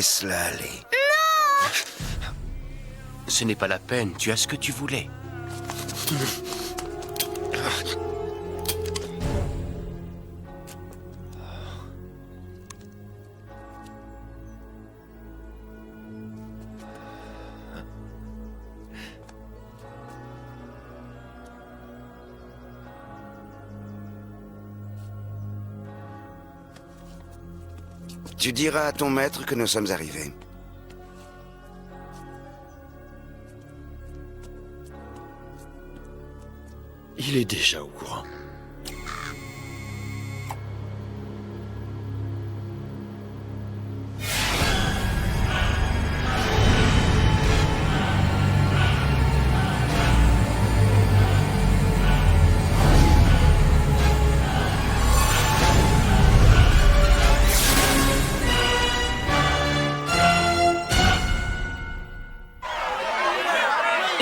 Laisse-la aller. Ce n'est pas la peine, tu as ce que tu voulais. Tu diras à ton maître que nous sommes arrivés. Il est déjà au courant.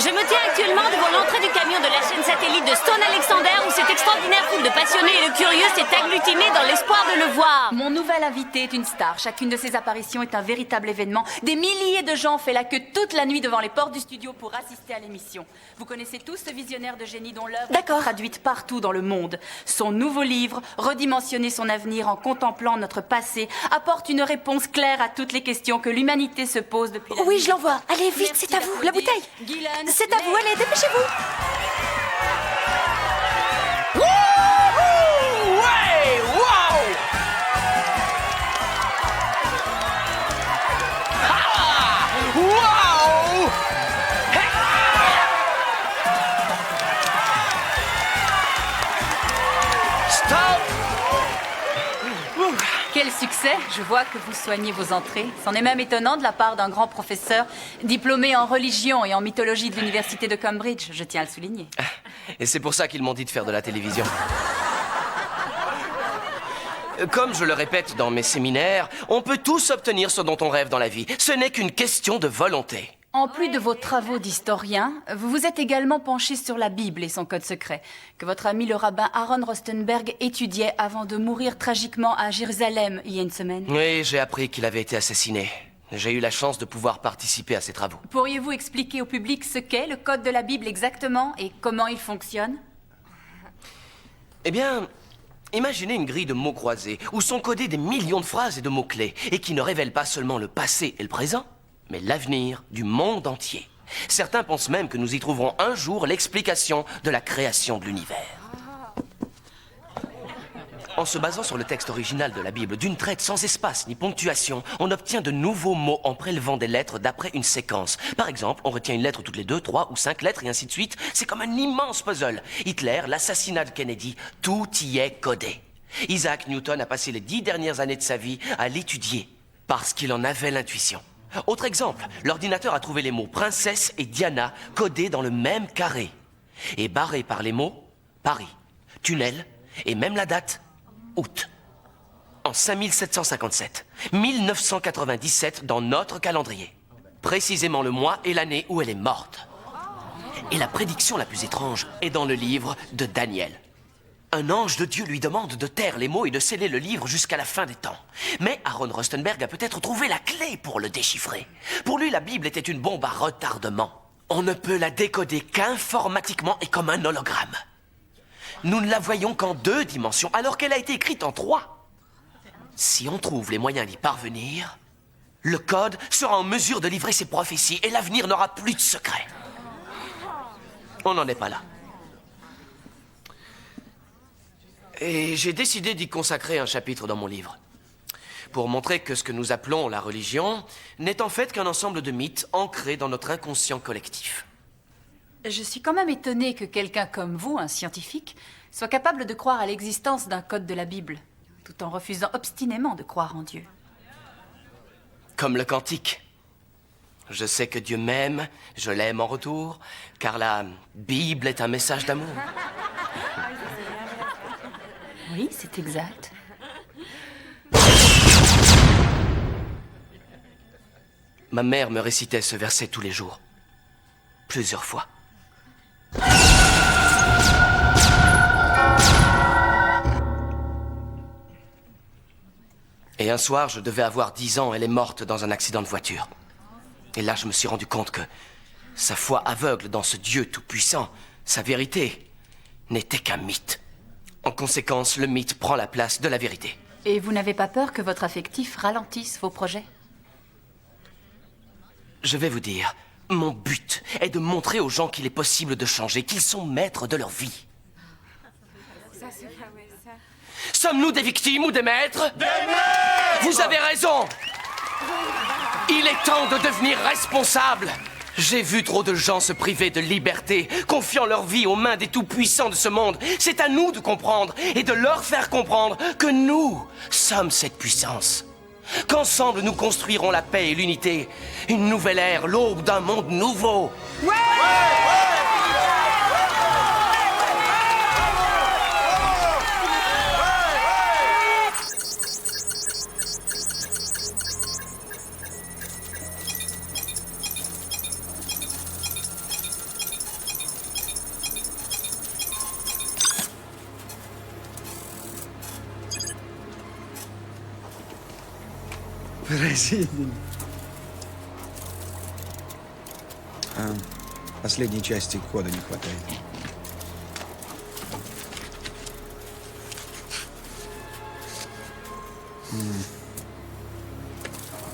Je me tiens actuellement devant l'entrée du camion de la chaîne satellite de Stone Alexander où cette extraordinaire foule de passionnés et de curieux s'est agglutinée dans l'espoir de le voir. Mon nouvel invité est une star. Chacune de ses apparitions est un véritable événement. Des milliers de gens ont fait la queue toute la nuit devant les portes du studio pour assister à l'émission. Vous connaissez tous ce visionnaire de génie dont l'œuvre est traduite partout dans le monde. Son nouveau livre, Redimensionner son avenir en contemplant notre passé, apporte une réponse claire à toutes les questions que l'humanité se pose depuis la nuit. Oui, je l'envoie. Allez, vite, c'est à vous, la bouteille. C'est à vous, allez, dépêchez-vous. Wouhou! Ouais! Wow! Ah! Wow! Stop! Quel succès! Je vois que vous soignez vos entrées. C'en est même étonnant de la part d'un grand professeur diplômé en religion et en mythologie de l'université de Cambridge, je tiens à le souligner. Et c'est pour ça qu'ils m'ont dit de faire de la télévision. Comme je le répète dans mes séminaires, on peut tous obtenir ce dont on rêve dans la vie. Ce n'est qu'une question de volonté. En plus de vos travaux d'historien, vous vous êtes également penché sur la Bible et son code secret, que votre ami le rabbin Aaron Rostenberg étudiait avant de mourir tragiquement à Jérusalem il y a une semaine. Oui, j'ai appris qu'il avait été assassiné. J'ai eu la chance de pouvoir participer à ses travaux. Pourriez-vous expliquer au public ce qu'est le code de la Bible exactement et comment il fonctionne? Eh bien, imaginez une grille de mots croisés où sont codés des millions de phrases et de mots-clés et qui ne révèlent pas seulement le passé et le présent, mais l'avenir du monde entier. Certains pensent même que nous y trouverons un jour l'explication de la création de l'univers. En se basant sur le texte original de la Bible, d'une traite sans espace ni ponctuation, on obtient de nouveaux mots en prélevant des lettres d'après une séquence. Par exemple, on retient une lettre toutes les 2, 3 ou 5 lettres et ainsi de suite. C'est comme un immense puzzle. Hitler, l'assassinat de Kennedy, tout y est codé. Isaac Newton a passé les 10 dernières années de sa vie à l'étudier parce qu'il en avait l'intuition. Autre exemple, l'ordinateur a trouvé les mots princesse et Diana codés dans le même carré et barrés par les mots Paris, tunnel et même la date août. En 5757, 1997 dans notre calendrier. Précisément le mois et l'année où elle est morte. Et la prédiction la plus étrange est dans le livre de Daniel. Un ange de Dieu lui demande de taire les mots et de sceller le livre jusqu'à la fin des temps. Mais Aaron Rostenberg a peut-être trouvé la clé pour le déchiffrer. Pour lui, la Bible était une bombe à retardement. On ne peut la décoder qu'informatiquement et comme un hologramme. Nous ne la voyons qu'en 2 dimensions, alors qu'elle a été écrite en 3. Si on trouve les moyens d'y parvenir, le code sera en mesure de livrer ses prophéties et l'avenir n'aura plus de secret. On n'en est pas là. Et j'ai décidé d'y consacrer un chapitre dans mon livre, pour montrer que ce que nous appelons la religion n'est en fait qu'un ensemble de mythes ancrés dans notre inconscient collectif. Je suis quand même étonnée que quelqu'un comme vous, un scientifique, soit capable de croire à l'existence d'un code de la Bible, tout en refusant obstinément de croire en Dieu. Comme le cantique. Je sais que Dieu m'aime, je l'aime en retour, car la Bible est un message d'amour. Oui, c'est exact. Ma mère me récitait ce verset tous les jours, plusieurs fois. Et un soir, je devais avoir 10 ans, elle est morte dans un accident de voiture. Et là, je me suis rendu compte que sa foi aveugle dans ce Dieu tout-puissant, sa vérité, n'était qu'un mythe. En conséquence, le mythe prend la place de la vérité. Et vous n'avez pas peur que votre affectif ralentisse vos projets? Je vais vous dire, mon but est de montrer aux gens qu'il est possible de changer, qu'ils sont maîtres de leur vie. Sommes-nous des victimes ou des maîtres? Des maîtres! Vous avez raison! Il est temps de devenir responsable. J'ai vu trop de gens se priver de liberté, confiant leur vie aux mains des tout-puissants de ce monde. C'est à nous de comprendre et de leur faire comprendre que nous sommes cette puissance. Qu'ensemble nous construirons la paix et l'unité. Une nouvelle ère, l'aube d'un monde nouveau. Ouais! Президент. Последней части кода не хватает.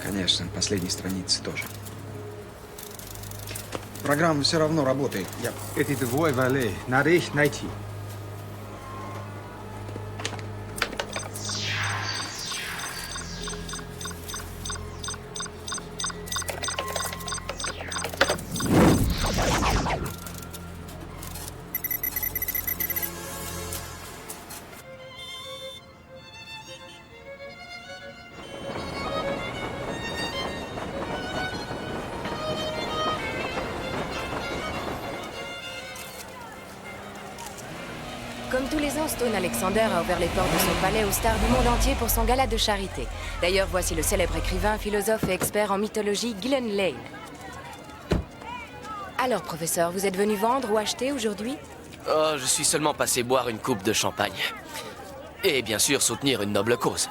Конечно, последней страницы тоже. Программа все равно работает. Эти двое валей. Надо их найти. Comme tous les ans, Stone Alexander a ouvert les portes de son palais aux stars du monde entier pour son gala de charité. D'ailleurs, voici le célèbre écrivain, philosophe et expert en mythologie, Gillen Lane. Alors, professeur, vous êtes venu vendre ou acheter aujourd'hui? Oh, je suis seulement passé boire une coupe de champagne. Et bien sûr, soutenir une noble cause.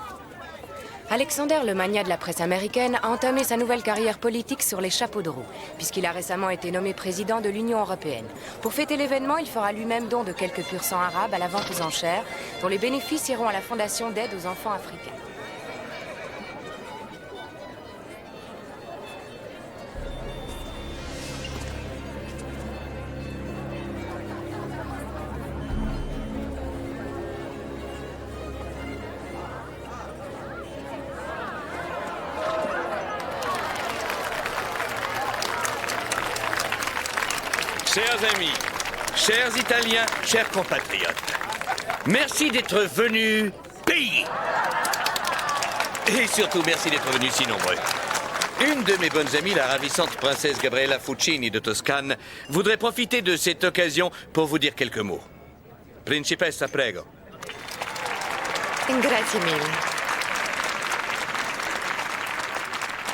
Alexander, le magnat de la presse américaine, a entamé sa nouvelle carrière politique sur les chapeaux de roue, puisqu'il a récemment été nommé président de l'Union européenne. Pour fêter l'événement, il fera lui-même don de quelques pur sang arabes à la vente aux enchères, dont les bénéfices iront à la Fondation d'aide aux enfants africains. Chers amis, chers Italiens, chers compatriotes, merci d'être venus payer. Et surtout, merci d'être venus si nombreux. Une de mes bonnes amies, la ravissante princesse Gabriella Fucini de Toscane, voudrait profiter de cette occasion pour vous dire quelques mots. Principessa, prego. Grazie mille.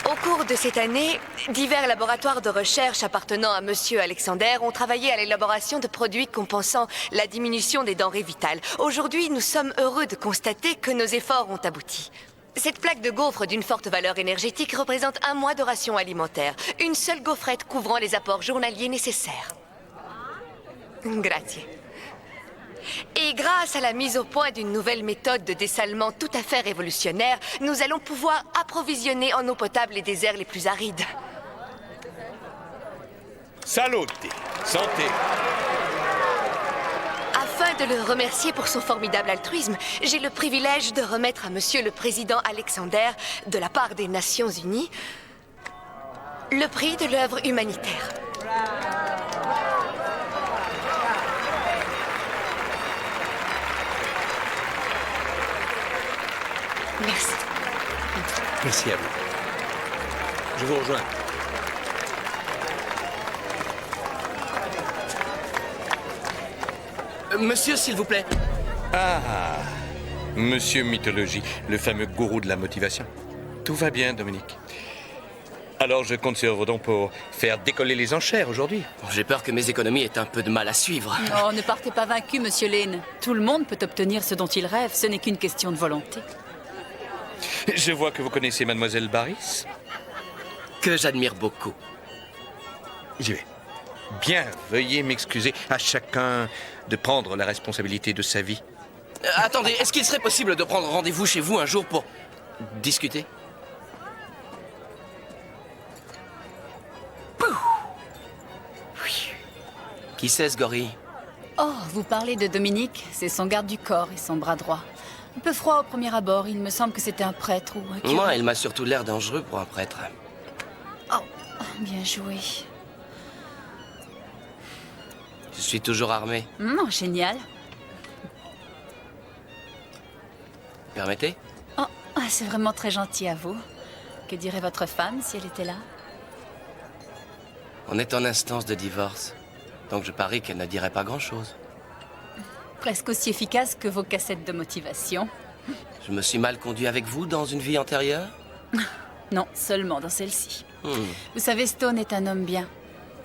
Au cours de cette année, divers laboratoires de recherche appartenant à Monsieur Alexander ont travaillé à l'élaboration de produits compensant la diminution des denrées vitales. Aujourd'hui, nous sommes heureux de constater que nos efforts ont abouti. Cette plaque de gaufres d'une forte valeur énergétique représente un mois de ration alimentaire. Une seule gaufrette couvrant les apports journaliers nécessaires. Grazie. Et grâce à la mise au point d'une nouvelle méthode de dessalement tout à fait révolutionnaire, nous allons pouvoir approvisionner en eau potable les déserts les plus arides. Salute, santé. Afin de le remercier pour son formidable altruisme, j'ai le privilège de remettre à Monsieur le Président Alexander, de la part des Nations Unies, le prix de l'œuvre humanitaire. Merci. Merci à vous. Je vous rejoins. Monsieur, s'il vous plaît. Ah, Monsieur Mythologie, le fameux gourou de la motivation. Tout va bien, Dominique. Alors je compte sur vos dons pour faire décoller les enchères aujourd'hui. J'ai peur que mes économies aient un peu de mal à suivre. Oh, ne partez pas vaincu, Monsieur Lane. Tout le monde peut obtenir ce dont il rêve, ce n'est qu'une question de volonté. Je vois que vous connaissez Mademoiselle Barris. Que j'admire beaucoup. J'y vais. Bien, veuillez m'excuser à chacun de prendre la responsabilité de sa vie. Attendez, est-ce qu'il serait possible de prendre rendez-vous chez vous un jour pour discuter? Qui c'est ce gorille? Oh, vous parlez de Dominique, c'est son garde du corps et son bras droit. Un peu froid au premier abord, il me semble que c'était un prêtre ou un curé. Moi, il m'a surtout l'air dangereux pour un prêtre. Oh, bien joué. Je suis toujours armé. Génial. Permettez? Oh, c'est vraiment très gentil à vous. Que dirait votre femme si elle était là? On est en instance de divorce. Donc je parie qu'elle ne dirait pas grand-chose. Presque aussi efficace que vos cassettes de motivation. Je me suis mal conduit avec vous dans une vie antérieure? Non, seulement dans celle-ci. Vous savez, Stone est un homme bien.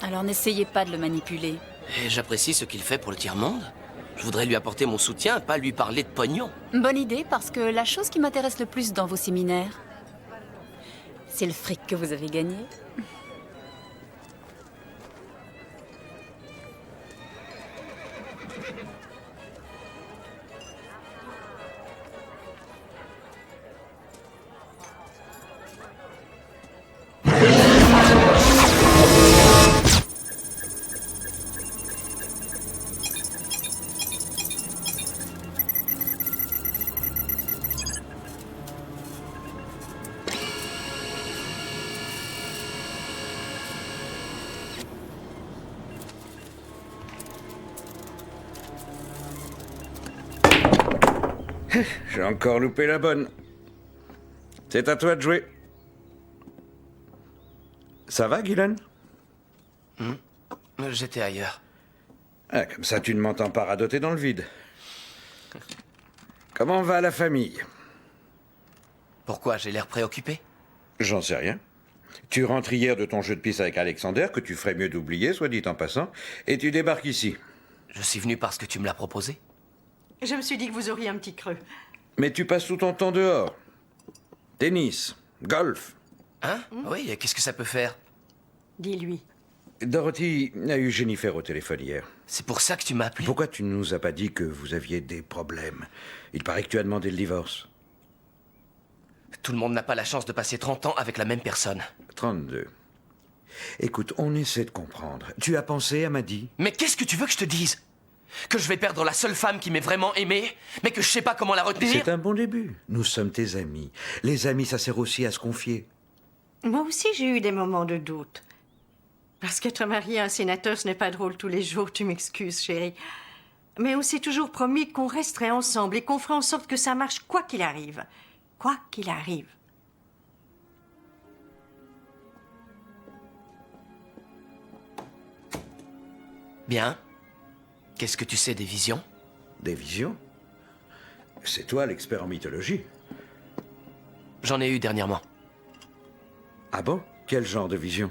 Alors n'essayez pas de le manipuler. Et j'apprécie ce qu'il fait pour le tiers-monde. Je voudrais lui apporter mon soutien, pas lui parler de pognon. Bonne idée, parce que la chose qui m'intéresse le plus dans vos séminaires, c'est le fric que vous avez gagné. J'ai encore loupé la bonne. C'est à toi de jouer. Ça va, Guylaine? J'étais ailleurs. Ah, comme ça, tu ne m'entends pas radoter dans le vide. Comment va la famille? Pourquoi j'ai l'air préoccupé? J'en sais rien. Tu rentres hier de ton jeu de piste avec Alexander, que tu ferais mieux d'oublier, soit dit en passant, et tu débarques ici. Je suis venu parce que tu me l'as proposé. Je me suis dit que vous auriez un petit creux. Mais tu passes tout ton temps dehors. Tennis, golf. Hein? Oui, et qu'est-ce que ça peut faire? Dis-lui. Dorothy a eu Jennifer au téléphone hier. C'est pour ça que tu m'as appelé? Pourquoi tu ne nous as pas dit que vous aviez des problèmes? Il paraît que tu as demandé le divorce. Tout le monde n'a pas la chance de passer 30 ans avec la même personne. 32. Écoute, on essaie de comprendre. Tu as pensé à Maddy? Mais qu'est-ce que tu veux que je te dise? Que je vais perdre la seule femme qui m'ait vraiment aimé, mais que je sais pas comment la retenir? C'est un bon début. Nous sommes tes amis. Les amis, ça sert aussi à se confier. Moi aussi, j'ai eu des moments de doute. Parce qu'être marié à un sénateur, ce n'est pas drôle tous les jours, tu m'excuses, chérie. Mais on s'est toujours promis qu'on resterait ensemble et qu'on ferait en sorte que ça marche quoi qu'il arrive. Quoi qu'il arrive. Bien. Qu'est-ce que tu sais des visions? Des visions? C'est toi l'expert en mythologie. J'en ai eu dernièrement. Ah bon? Quel genre de vision?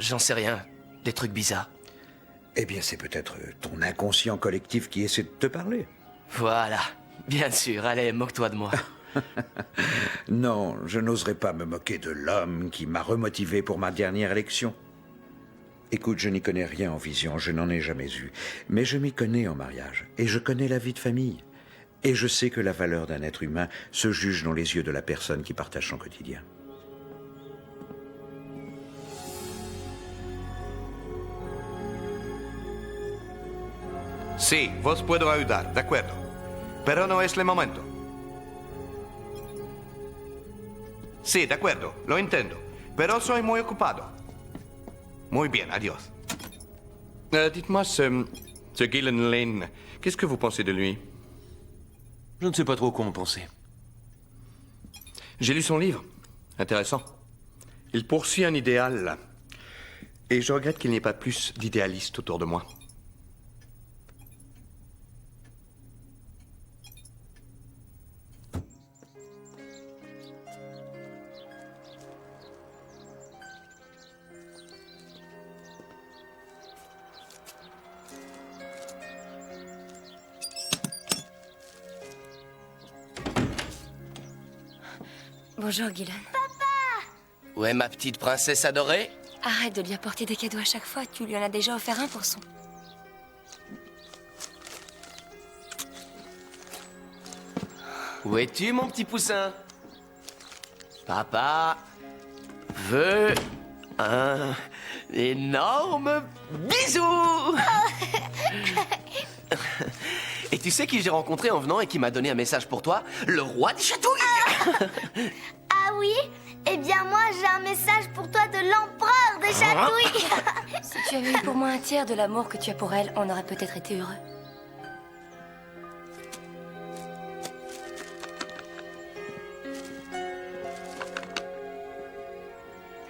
J'en sais rien. Des trucs bizarres. Eh bien, c'est peut-être ton inconscient collectif qui essaie de te parler. Voilà. Bien sûr. Allez, moque-toi de moi. Non, je n'oserais pas me moquer de l'homme qui m'a remotivé pour ma dernière élection. Écoute, je n'y connais rien en vision, je n'en ai jamais eu. Mais je m'y connais en mariage, et je connais la vie de famille. Et je sais que la valeur d'un être humain se juge dans les yeux de la personne qui partage son quotidien. Sí, vos puedo ayudar, de acuerdo. Pero no es el momento. Sí, de acuerdo, lo entiendo. Pero soy muy ocupado. Muy bien, adiós. Dites-moi, ce Gillen Lane, qu'est-ce que vous pensez de lui? Je ne sais pas trop quoi en penser. J'ai lu son livre. Intéressant. Il poursuit un idéal. Et je regrette qu'il n'y ait pas plus d'idéalistes autour de moi. Bonjour, Guylaine. Où est ma petite princesse adorée? Arrête de lui apporter des cadeaux à chaque fois. Tu lui en as déjà offert un pour son. Où es-tu, mon petit poussin? Papa veut un énorme bisou. Et tu sais qui j'ai rencontré en venant et qui m'a donné un message pour toi? Le roi des chatouilles. Ah oui? Eh bien moi j'ai un message pour toi de l'empereur des chatouilles. Si tu avais eu pour moi un tiers de l'amour que tu as pour elle, on aurait peut-être été heureux.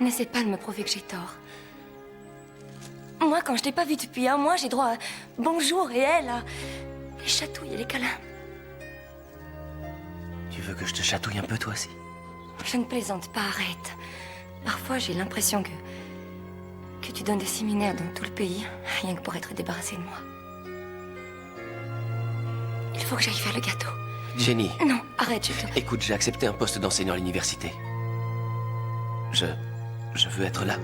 N'essaie pas de me prouver que j'ai tort. Moi, quand je t'ai pas vu depuis un mois, j'ai droit à bonjour et elle à les chatouilles et les câlins. Tu veux que je te chatouille un peu, toi aussi? Je ne plaisante pas, arrête. Parfois, j'ai l'impression que tu donnes des séminaires dans tout le pays, rien que pour être débarrassé de moi. Il faut que j'aille faire le gâteau. Jenny. Non, arrête, je te... Écoute, j'ai accepté un poste d'enseignant à l'université. Je veux être là.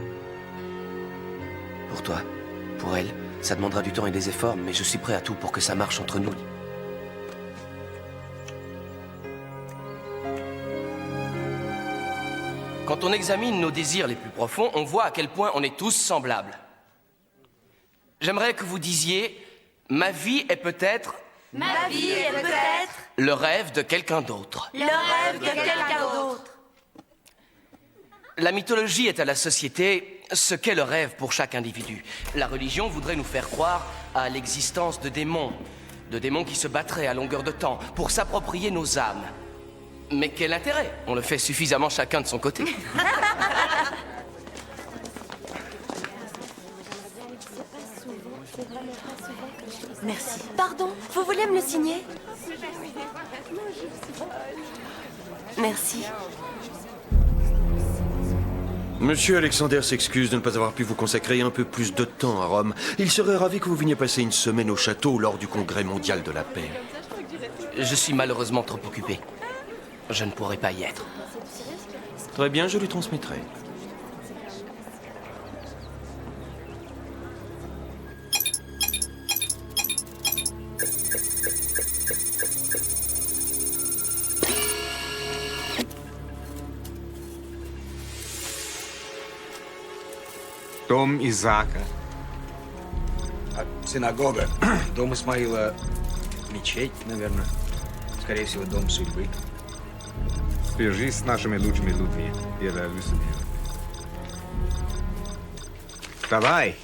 Pour toi, pour elle, ça demandera du temps et des efforts, mais je suis prêt à tout pour que ça marche entre nous. Quand on examine nos désirs les plus profonds, on voit à quel point on est tous semblables. J'aimerais que vous disiez « Ma vie est peut-être... » Ma vie est peut-être... Le rêve de quelqu'un d'autre. Le rêve de quelqu'un d'autre. La mythologie est à la société ce qu'est le rêve pour chaque individu. La religion voudrait nous faire croire à l'existence de démons qui se battraient à longueur de temps pour s'approprier nos âmes. Mais quel intérêt? On le fait suffisamment chacun de son côté. Merci. Pardon, vous voulez me le signer? Merci. Monsieur Alexander s'excuse de ne pas avoir pu vous consacrer un peu plus de temps à Rome. Il serait ravi que vous veniez passer une semaine au château lors du Congrès mondial de la paix. Je suis malheureusement trop occupé. Je ne pourrai pas y être. Très bien, je lui transmettrai. Дом Изаака. Синагога. Дом Исмаила. Мечеть, наверное. Скорее всего, дом судьбы. Свяжись с нашими лучшими людьми. Я даю себе. Давай.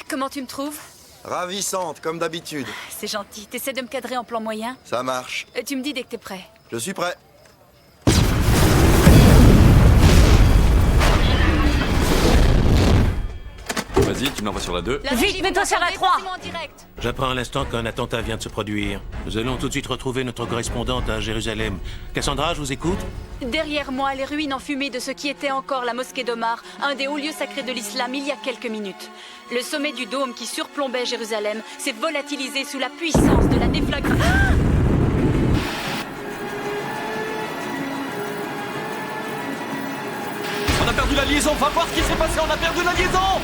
Comment tu me trouves? Ravissante, comme d'habitude. C'est gentil. T'essaies de me cadrer en plan moyen? Ça marche. Tu me dis dès que t'es prêt. Je suis prêt. Vas-y, tu m'envoies sur la 2. Vite, mets-toi sur la 3. J'apprends à l'instant qu'un attentat vient de se produire. Nous allons tout de suite retrouver notre correspondante à Jérusalem. Cassandra, je vous écoute. Derrière moi, les ruines enfumées de ce qui était encore la mosquée d'Omar, un des hauts lieux sacrés de l'islam, il y a quelques minutes. Le sommet du dôme qui surplombait Jérusalem s'est volatilisé sous la puissance de la déflagration. On a perdu la liaison, va voir ce qui s'est passé, on a perdu la liaison!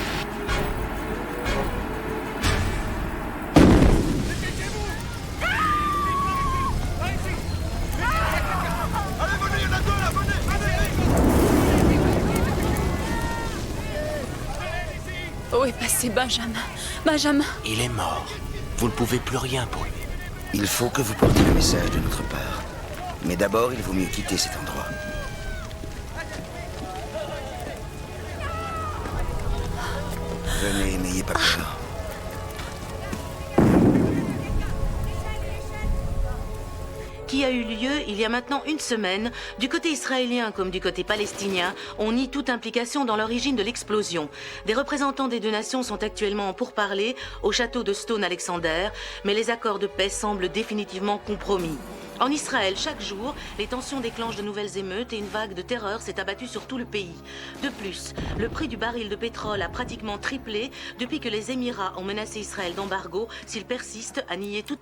Où est passé Benjamin? Benjamin? Il est mort. Vous ne pouvez plus rien pour lui. Il faut que vous portiez le message de notre part. Mais d'abord, il vaut mieux quitter cet endroit. Venez, n'ayez pas peur. Qui a eu lieu il y a maintenant une semaine, du côté israélien comme du côté palestinien, on nie toute implication dans l'origine de l'explosion. Des représentants des deux nations sont actuellement en pourparlers au château de Stone Alexander, mais les accords de paix semblent définitivement compromis. En Israël, chaque jour, les tensions déclenchent de nouvelles émeutes et une vague de terreur s'est abattue sur tout le pays. De plus, le prix du baril de pétrole a pratiquement triplé depuis que les Émirats ont menacé Israël d'embargo s'il persiste à nier toute...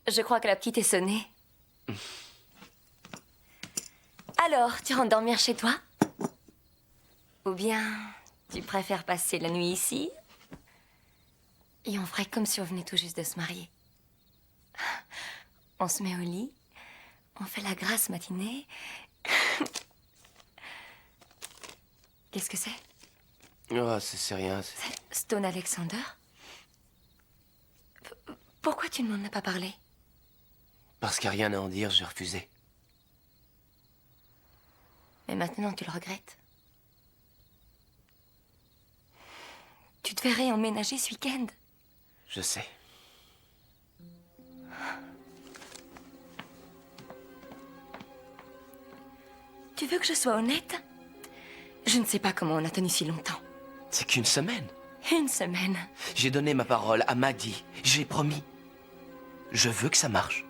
Je crois que la petite est sonnée. Alors, tu rentres dormir chez toi? Ou bien, tu préfères passer la nuit ici? Et on ferait comme si on venait tout juste de se marier. On se met au lit, on fait la grasse matinée. Qu'est-ce que c'est? Oh, c'est rien. C'est Stone Alexander? Pourquoi tu ne m'en as pas parlé? Parce qu'il n'y a rien à en dire, j'ai refusé. Mais maintenant, tu le regrettes. Tu te verrais emménager ce week-end. Je sais. Tu veux que je sois honnête? Je ne sais pas comment on a tenu si longtemps. C'est qu'une semaine. Une semaine. J'ai donné ma parole à Maddy. J'ai promis. Je veux que ça marche.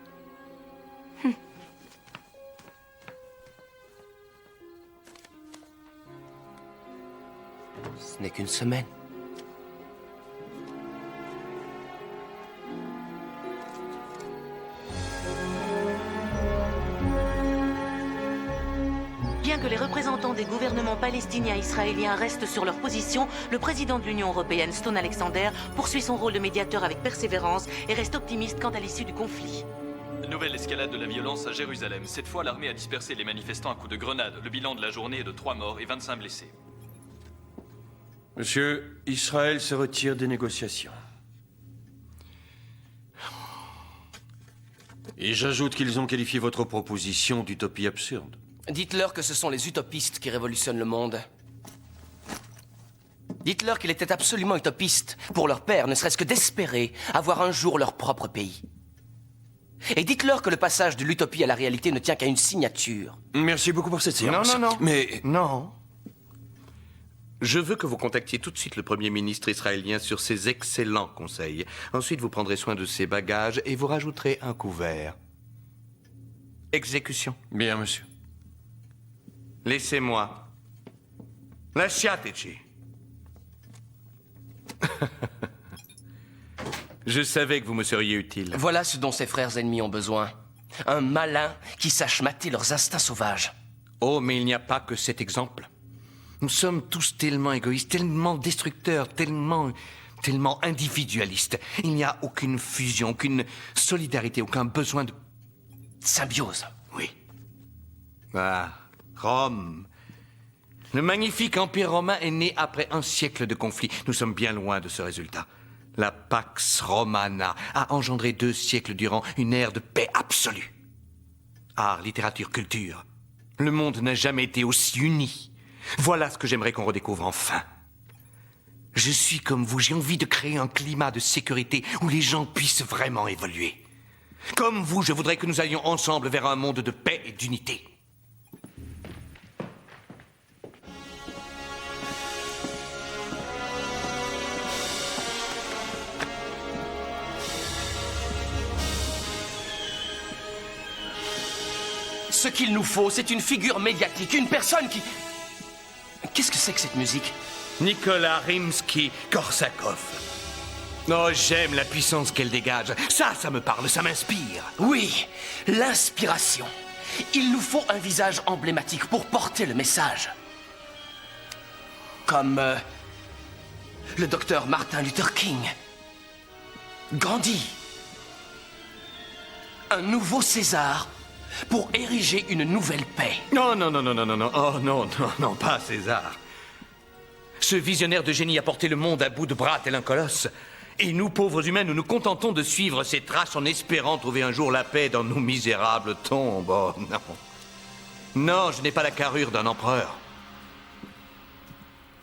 Ce n'est qu'une semaine. Bien que les représentants des gouvernements palestiniens et israéliens restent sur leur position, le président de l'Union européenne, Stone Alexander, poursuit son rôle de médiateur avec persévérance et reste optimiste quant à l'issue du conflit. Nouvelle escalade de la violence à Jérusalem. Cette fois, l'armée a dispersé les manifestants à coups de grenade. Le bilan de la journée est de 3 morts et 25 blessés. Monsieur, Israël se retire des négociations. Et j'ajoute qu'ils ont qualifié votre proposition d'utopie absurde. Dites-leur que ce sont les utopistes qui révolutionnent le monde. Dites-leur qu'il était absolument utopiste pour leur père, ne serait-ce que d'espérer avoir un jour leur propre pays. Et dites-leur que le passage de l'utopie à la réalité ne tient qu'à une signature. Merci beaucoup pour cette séance. Non. Mais... Non. Je veux que vous contactiez tout de suite le Premier ministre israélien sur ses excellents conseils. Ensuite, vous prendrez soin de ses bagages et vous rajouterez un couvert. Exécution. Bien, monsieur. Laissez-moi. Lasciateci. Je savais que vous me seriez utile. Voilà ce dont ses frères ennemis ont besoin. Un malin qui sache mater leurs instincts sauvages. Oh, mais il n'y a pas que cet exemple. Nous sommes tous tellement égoïstes, tellement destructeurs, tellement individualistes. Il n'y a aucune fusion, aucune solidarité, aucun besoin de... Symbiose. Oui. Ah, Rome. Le magnifique empire romain est né après un siècle de conflits. Nous sommes bien loin de ce résultat. La Pax Romana a engendré 2 siècles durant une ère de paix absolue. Art, littérature, culture. Le monde n'a jamais été aussi uni. Voilà ce que j'aimerais qu'on redécouvre enfin. Je suis comme vous, j'ai envie de créer un climat de sécurité où les gens puissent vraiment évoluer. Comme vous, je voudrais que nous allions ensemble vers un monde de paix et d'unité. Ce qu'il nous faut, c'est une figure médiatique, une personne qui... Qu'est-ce que c'est que cette musique? Nicolas Rimsky-Korsakov. Oh, j'aime la puissance qu'elle dégage. Ça me parle, ça m'inspire. Oui, l'inspiration. Il nous faut un visage emblématique pour porter le message. Comme le docteur Martin Luther King. Gandhi. Un nouveau César pour ériger une nouvelle paix. Non. Oh, non, pas César. Ce visionnaire de génie a porté le monde à bout de bras tel un colosse. Et nous, pauvres humains, nous nous contentons de suivre ses traces en espérant trouver un jour la paix dans nos misérables tombes. Oh, non. Non, je n'ai pas la carrure d'un empereur.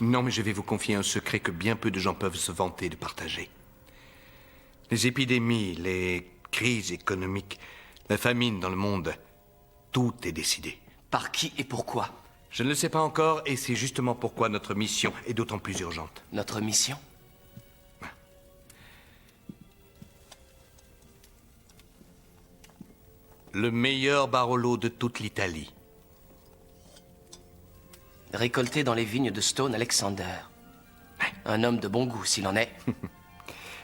Non, mais je vais vous confier un secret que bien peu de gens peuvent se vanter de partager. Les épidémies, les crises économiques, la famine dans le monde, tout est décidé. Par qui et pourquoi? Je ne le sais pas encore, et c'est justement pourquoi notre mission est d'autant plus urgente. Notre mission? Le meilleur Barolo de toute l'Italie. Récolté dans les vignes de Stone Alexander. Un homme de bon goût, s'il en est.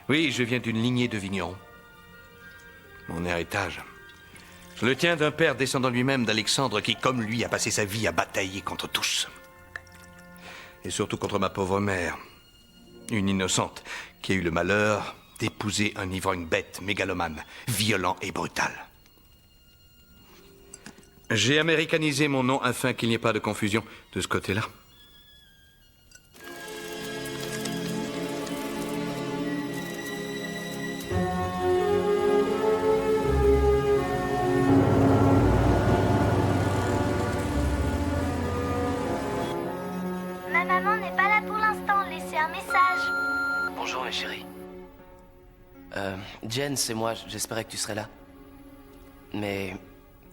Oui, je viens d'une lignée de vignerons. Mon héritage. Je le tiens d'un père descendant lui-même d'Alexandre qui, comme lui, a passé sa vie à batailler contre tous. Et surtout contre ma pauvre mère. Une innocente qui a eu le malheur d'épouser un ivrogne bête, mégalomane, violent et brutal. J'ai américanisé mon nom afin qu'il n'y ait pas de confusion de ce côté-là. Ma maman n'est pas là pour l'instant. Laissez un message. Bonjour, mes chéris. Jen, c'est moi. J'espérais que tu serais là. Mais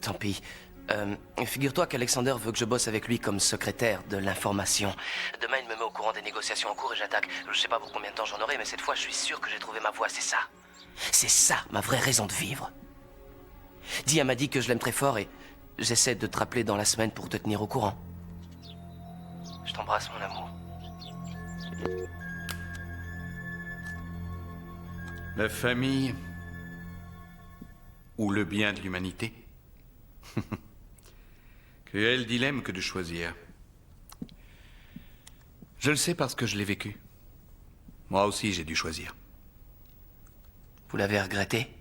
tant pis. Figure-toi qu'Alexander veut que je bosse avec lui comme secrétaire de l'information. Demain, il me met au courant des négociations en cours et j'attaque. Je sais pas pour combien de temps j'en aurai, mais cette fois, je suis sûr que j'ai trouvé ma voie, c'est ça. C'est ça, ma vraie raison de vivre. Dia m'a dit que je l'aime très fort et j'essaie de te rappeler dans la semaine pour te tenir au courant. Je t'embrasse, mon amour. La famille ou le bien de l'humanité? Cruel dilemme que de choisir. Je le sais parce que je l'ai vécu. Moi aussi, j'ai dû choisir. Vous l'avez regretté?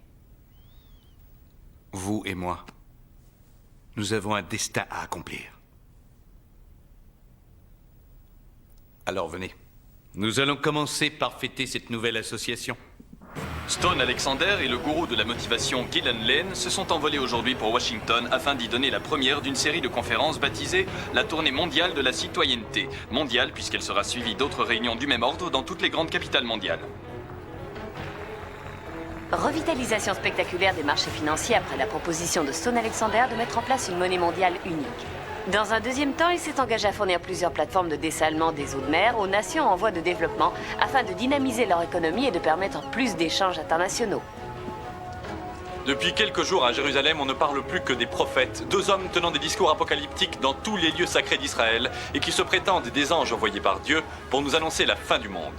Vous et moi, nous avons un destin à accomplir. Alors venez. Nous allons commencer par fêter cette nouvelle association. Stone Alexander et le gourou de la motivation Gillian Lane se sont envolés aujourd'hui pour Washington afin d'y donner la première d'une série de conférences baptisée la Tournée mondiale de la citoyenneté. Mondiale puisqu'elle sera suivie d'autres réunions du même ordre dans toutes les grandes capitales mondiales. Revitalisation spectaculaire des marchés financiers après la proposition de Stone Alexander de mettre en place une monnaie mondiale unique. Dans un deuxième temps, il s'est engagé à fournir plusieurs plateformes de dessalement des eaux de mer aux nations en voie de développement afin de dynamiser leur économie et de permettre plus d'échanges internationaux. Depuis quelques jours à Jérusalem, on ne parle plus que des prophètes, deux hommes tenant des discours apocalyptiques dans tous les lieux sacrés d'Israël et qui se prétendent des anges envoyés par Dieu pour nous annoncer la fin du monde.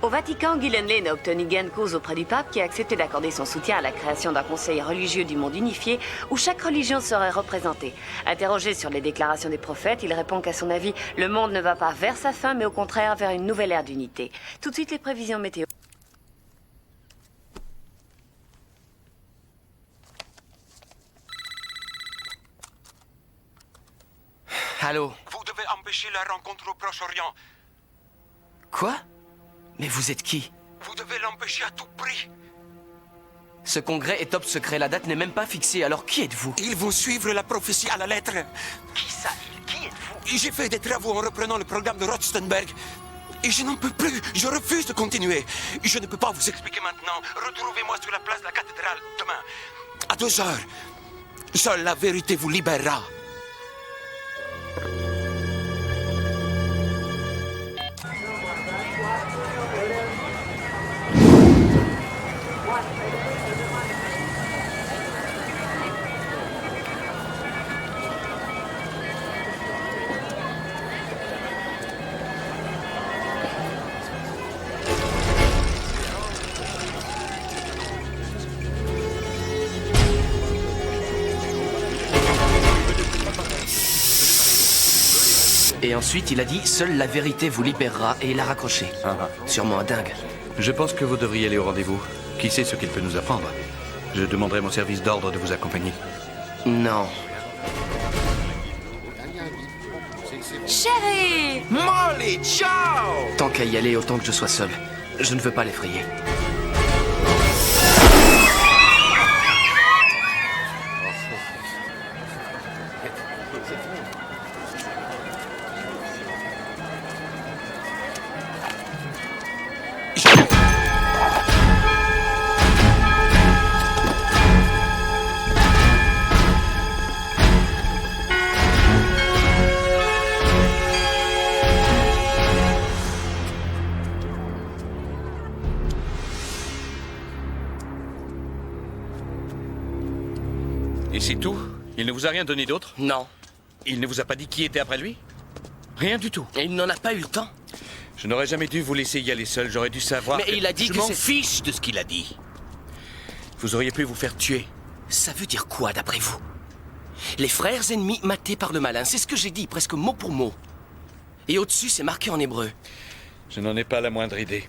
Au Vatican, Gillian Lane a obtenu gain de cause auprès du pape qui a accepté d'accorder son soutien à la création d'un conseil religieux du monde unifié où chaque religion serait représentée. Interrogé sur les déclarations des prophètes, il répond qu'à son avis, le monde ne va pas vers sa fin mais au contraire vers une nouvelle ère d'unité. Tout de suite les prévisions météo. Allô? Vous devez empêcher la rencontre au Proche-Orient. Quoi? Mais vous êtes qui? Vous devez l'empêcher à tout prix. Ce congrès est top secret, la date n'est même pas fixée, alors qui êtes-vous? Ils vont suivre la prophétie à la lettre. Qui ça? Qui êtes-vous? J'ai fait des travaux en reprenant le programme de Rothenberg. Et je n'en peux plus, je refuse de continuer. Je ne peux pas vous expliquer maintenant. Retrouvez-moi sur la place de la cathédrale demain, à 2 heures. Seule la vérité vous libérera. Et ensuite, il a dit « Seule la vérité vous libérera » et il a raccroché. Sûrement un dingue. Je pense que vous devriez aller au rendez-vous. Qui sait ce qu'il peut nous apprendre? Je demanderai mon service d'ordre de vous accompagner. Non. Chérie! Molly, ciao! Tant qu'à y aller, autant que je sois seul. Je ne veux pas l'effrayer. C'est tout? Il ne vous a rien donné d'autre? Non. Il ne vous a pas dit qui était après lui? Rien du tout. Et il n'en a pas eu le temps. Je n'aurais jamais dû vous laisser y aller seul, j'aurais dû savoir. Mais il a dit je que m'en c'est... fiche de ce qu'il a dit. Vous auriez pu vous faire tuer. Ça veut dire quoi, d'après vous? Les frères ennemis matés par le malin, c'est ce que j'ai dit, presque mot pour mot. Et au-dessus, c'est marqué en hébreu. Je n'en ai pas la moindre idée.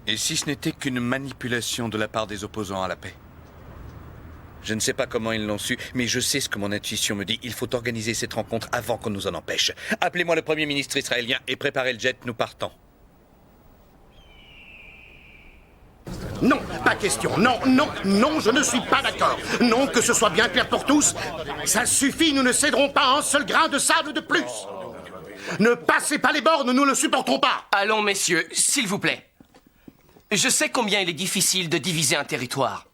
Et si ce n'était qu'une manipulation de la part des opposants à la paix? Je ne sais pas comment ils l'ont su, mais je sais ce que mon intuition me dit. Il faut organiser cette rencontre avant qu'on nous en empêche. Appelez-moi le Premier ministre israélien et préparez le jet, nous partons. Non, pas question. Non, non, non, je ne suis pas d'accord. Non, que ce soit bien clair pour tous. Ça suffit, nous ne céderons pas un seul grain de sable de plus. Ne passez pas les bornes, nous ne le supporterons pas. Allons, messieurs, s'il vous plaît. Je sais combien il est difficile de diviser un territoire.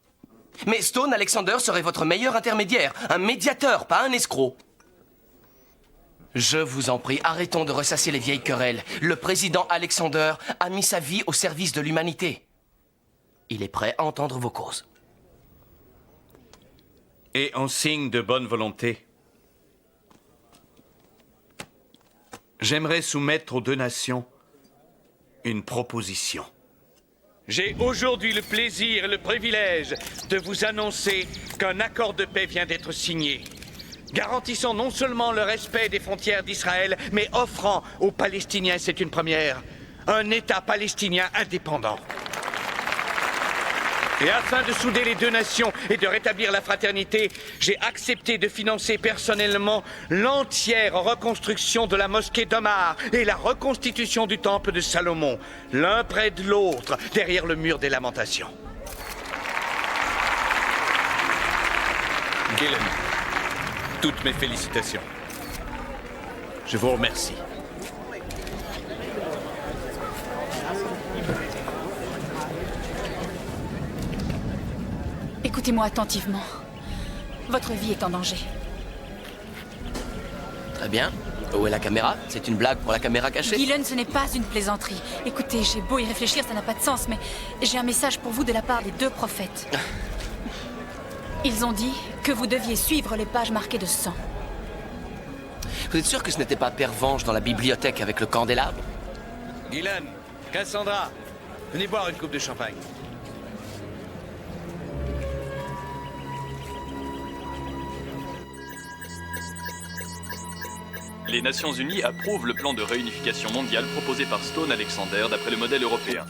Mais Stone Alexander serait votre meilleur intermédiaire, un médiateur, pas un escroc. Je vous en prie, arrêtons de ressasser les vieilles querelles. Le président Alexander a mis sa vie au service de l'humanité. Il est prêt à entendre vos causes. Et en signe de bonne volonté, j'aimerais soumettre aux deux nations une proposition. J'ai aujourd'hui le plaisir et le privilège de vous annoncer qu'un accord de paix vient d'être signé, garantissant non seulement le respect des frontières d'Israël, mais offrant aux Palestiniens, c'est une première, un État palestinien indépendant. Et afin de souder les deux nations et de rétablir la fraternité, j'ai accepté de financer personnellement l'entière reconstruction de la mosquée d'Omar et la reconstitution du temple de Salomon, l'un près de l'autre, derrière le mur des lamentations. Gillen, toutes mes félicitations. Je vous remercie. Écoutez-moi attentivement. Votre vie est en danger. Très bien. Où est la caméra? C'est une blague pour la caméra cachée? Gillen, ce n'est pas une plaisanterie. Écoutez, j'ai beau y réfléchir, ça n'a pas de sens, mais j'ai un message pour vous de la part des deux prophètes. Ils ont dit que vous deviez suivre les pages marquées de sang. Vous êtes sûr que ce n'était pas Pervenche dans la bibliothèque avec le candélabre? Gillen, Cassandra, venez boire une coupe de champagne. Les Nations Unies approuvent le plan de réunification mondiale proposé par Stone Alexander d'après le modèle européen.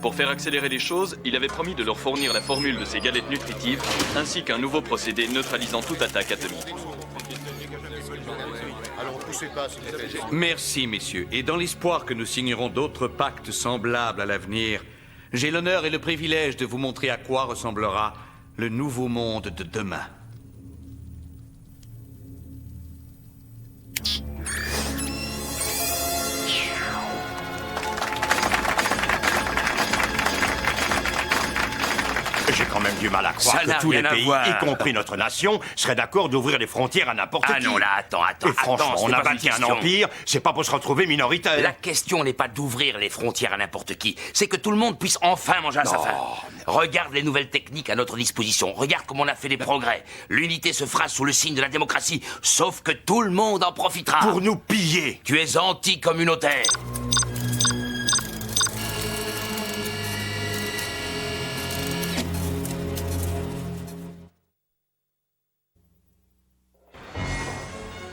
Pour faire accélérer les choses, il avait promis de leur fournir la formule de ces galettes nutritives, ainsi qu'un nouveau procédé neutralisant toute attaque atomique. Merci, messieurs. Et dans l'espoir que nous signerons d'autres pactes semblables à l'avenir, j'ai l'honneur et le privilège de vous montrer à quoi ressemblera le nouveau monde de demain. J'ai quand même du mal à croire que tous les pays, y compris notre nation, seraient d'accord d'ouvrir les frontières à n'importe qui. Ah non, là, attends. Et franchement, on a bâti un empire, c'est pas pour se retrouver minoritaire. La question n'est pas d'ouvrir les frontières à n'importe qui, c'est que tout le monde puisse enfin manger à sa faim. Regarde les nouvelles techniques à notre disposition, regarde comme on a fait des progrès. L'unité se fera sous le signe de la démocratie, sauf que tout le monde en profitera. Pour nous piller. Tu es anti-communautaire.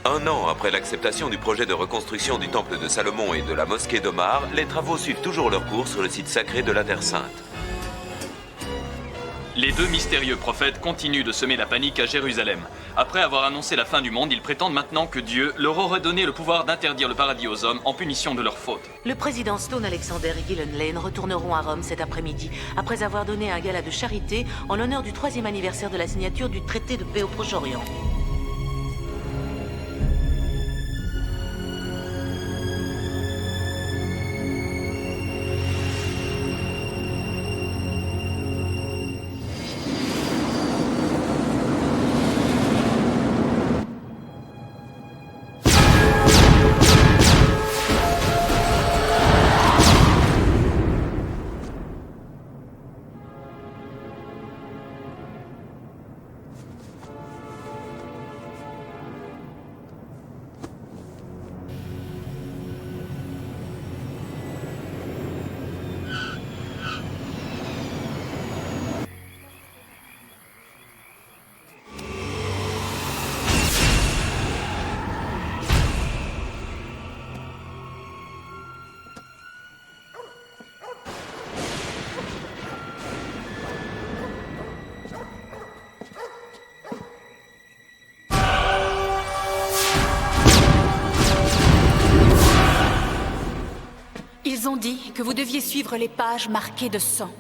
Un an après l'acceptation du projet de reconstruction du temple de Salomon et de la mosquée d'Omar, les travaux suivent toujours leur cours sur le site sacré de la Terre Sainte. Les deux mystérieux prophètes continuent de semer la panique à Jérusalem. Après avoir annoncé la fin du monde, ils prétendent maintenant que Dieu leur aurait donné le pouvoir d'interdire le paradis aux hommes en punition de leurs fautes. Le président Stone Alexander et Gillen Lane retourneront à Rome cet après-midi, après avoir donné un gala de charité en l'honneur du 3e anniversaire de la signature du traité de paix au Proche-Orient. m'ont dit que vous deviez suivre les pages marquées de sang.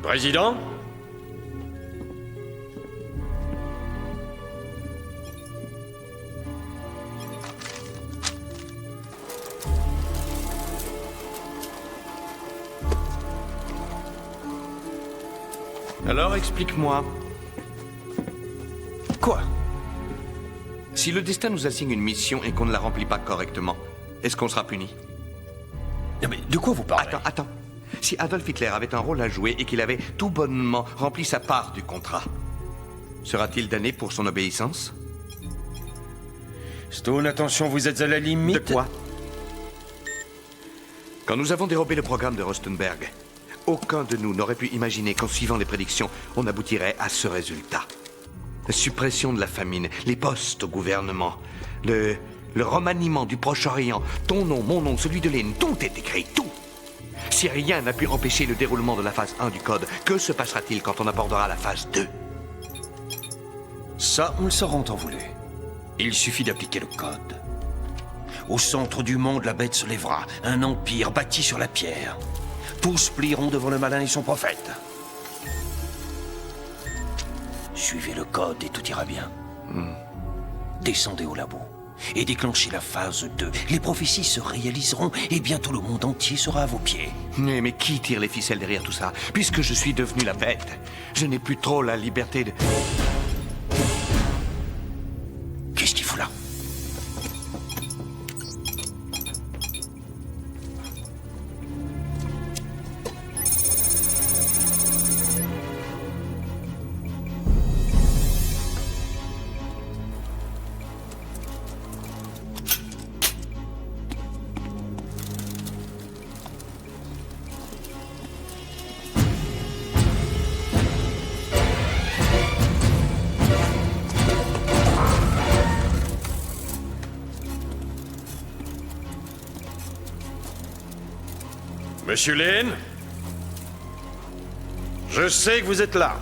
Président ? Alors explique-moi. Quoi? Si le destin nous assigne une mission et qu'on ne la remplit pas correctement, est-ce qu'on sera puni? Mais de quoi vous parlez? Attends. Si Adolf Hitler avait un rôle à jouer et qu'il avait tout bonnement rempli sa part du contrat, sera-t-il damné pour son obéissance? Stone, attention, vous êtes à la limite. De quoi? Quand nous avons dérobé le programme de Rostenberg, aucun de nous n'aurait pu imaginer qu'en suivant les prédictions, on aboutirait à ce résultat. La suppression de la famine, les postes au gouvernement, le remaniement du Proche-Orient, ton nom, mon nom, celui de Lynn, tout est écrit, tout. Si rien n'a pu empêcher le déroulement de la phase 1 du code, que se passera-t-il quand on abordera la phase 2? Ça, on le saura en temps voulu. Il suffit d'appliquer le code. Au centre du monde, la bête se lèvera, un empire bâti sur la pierre. Tous plieront devant le malin et son prophète. Suivez le code et tout ira bien. Descendez au labo et déclenchez la phase 2. Les prophéties se réaliseront et bientôt le monde entier sera à vos pieds. Mais qui tire les ficelles derrière tout ça? Puisque je suis devenu la bête, je n'ai plus trop la liberté de... Qu'est-ce qu'il faut là? Monsieur Lane, je sais que vous êtes là.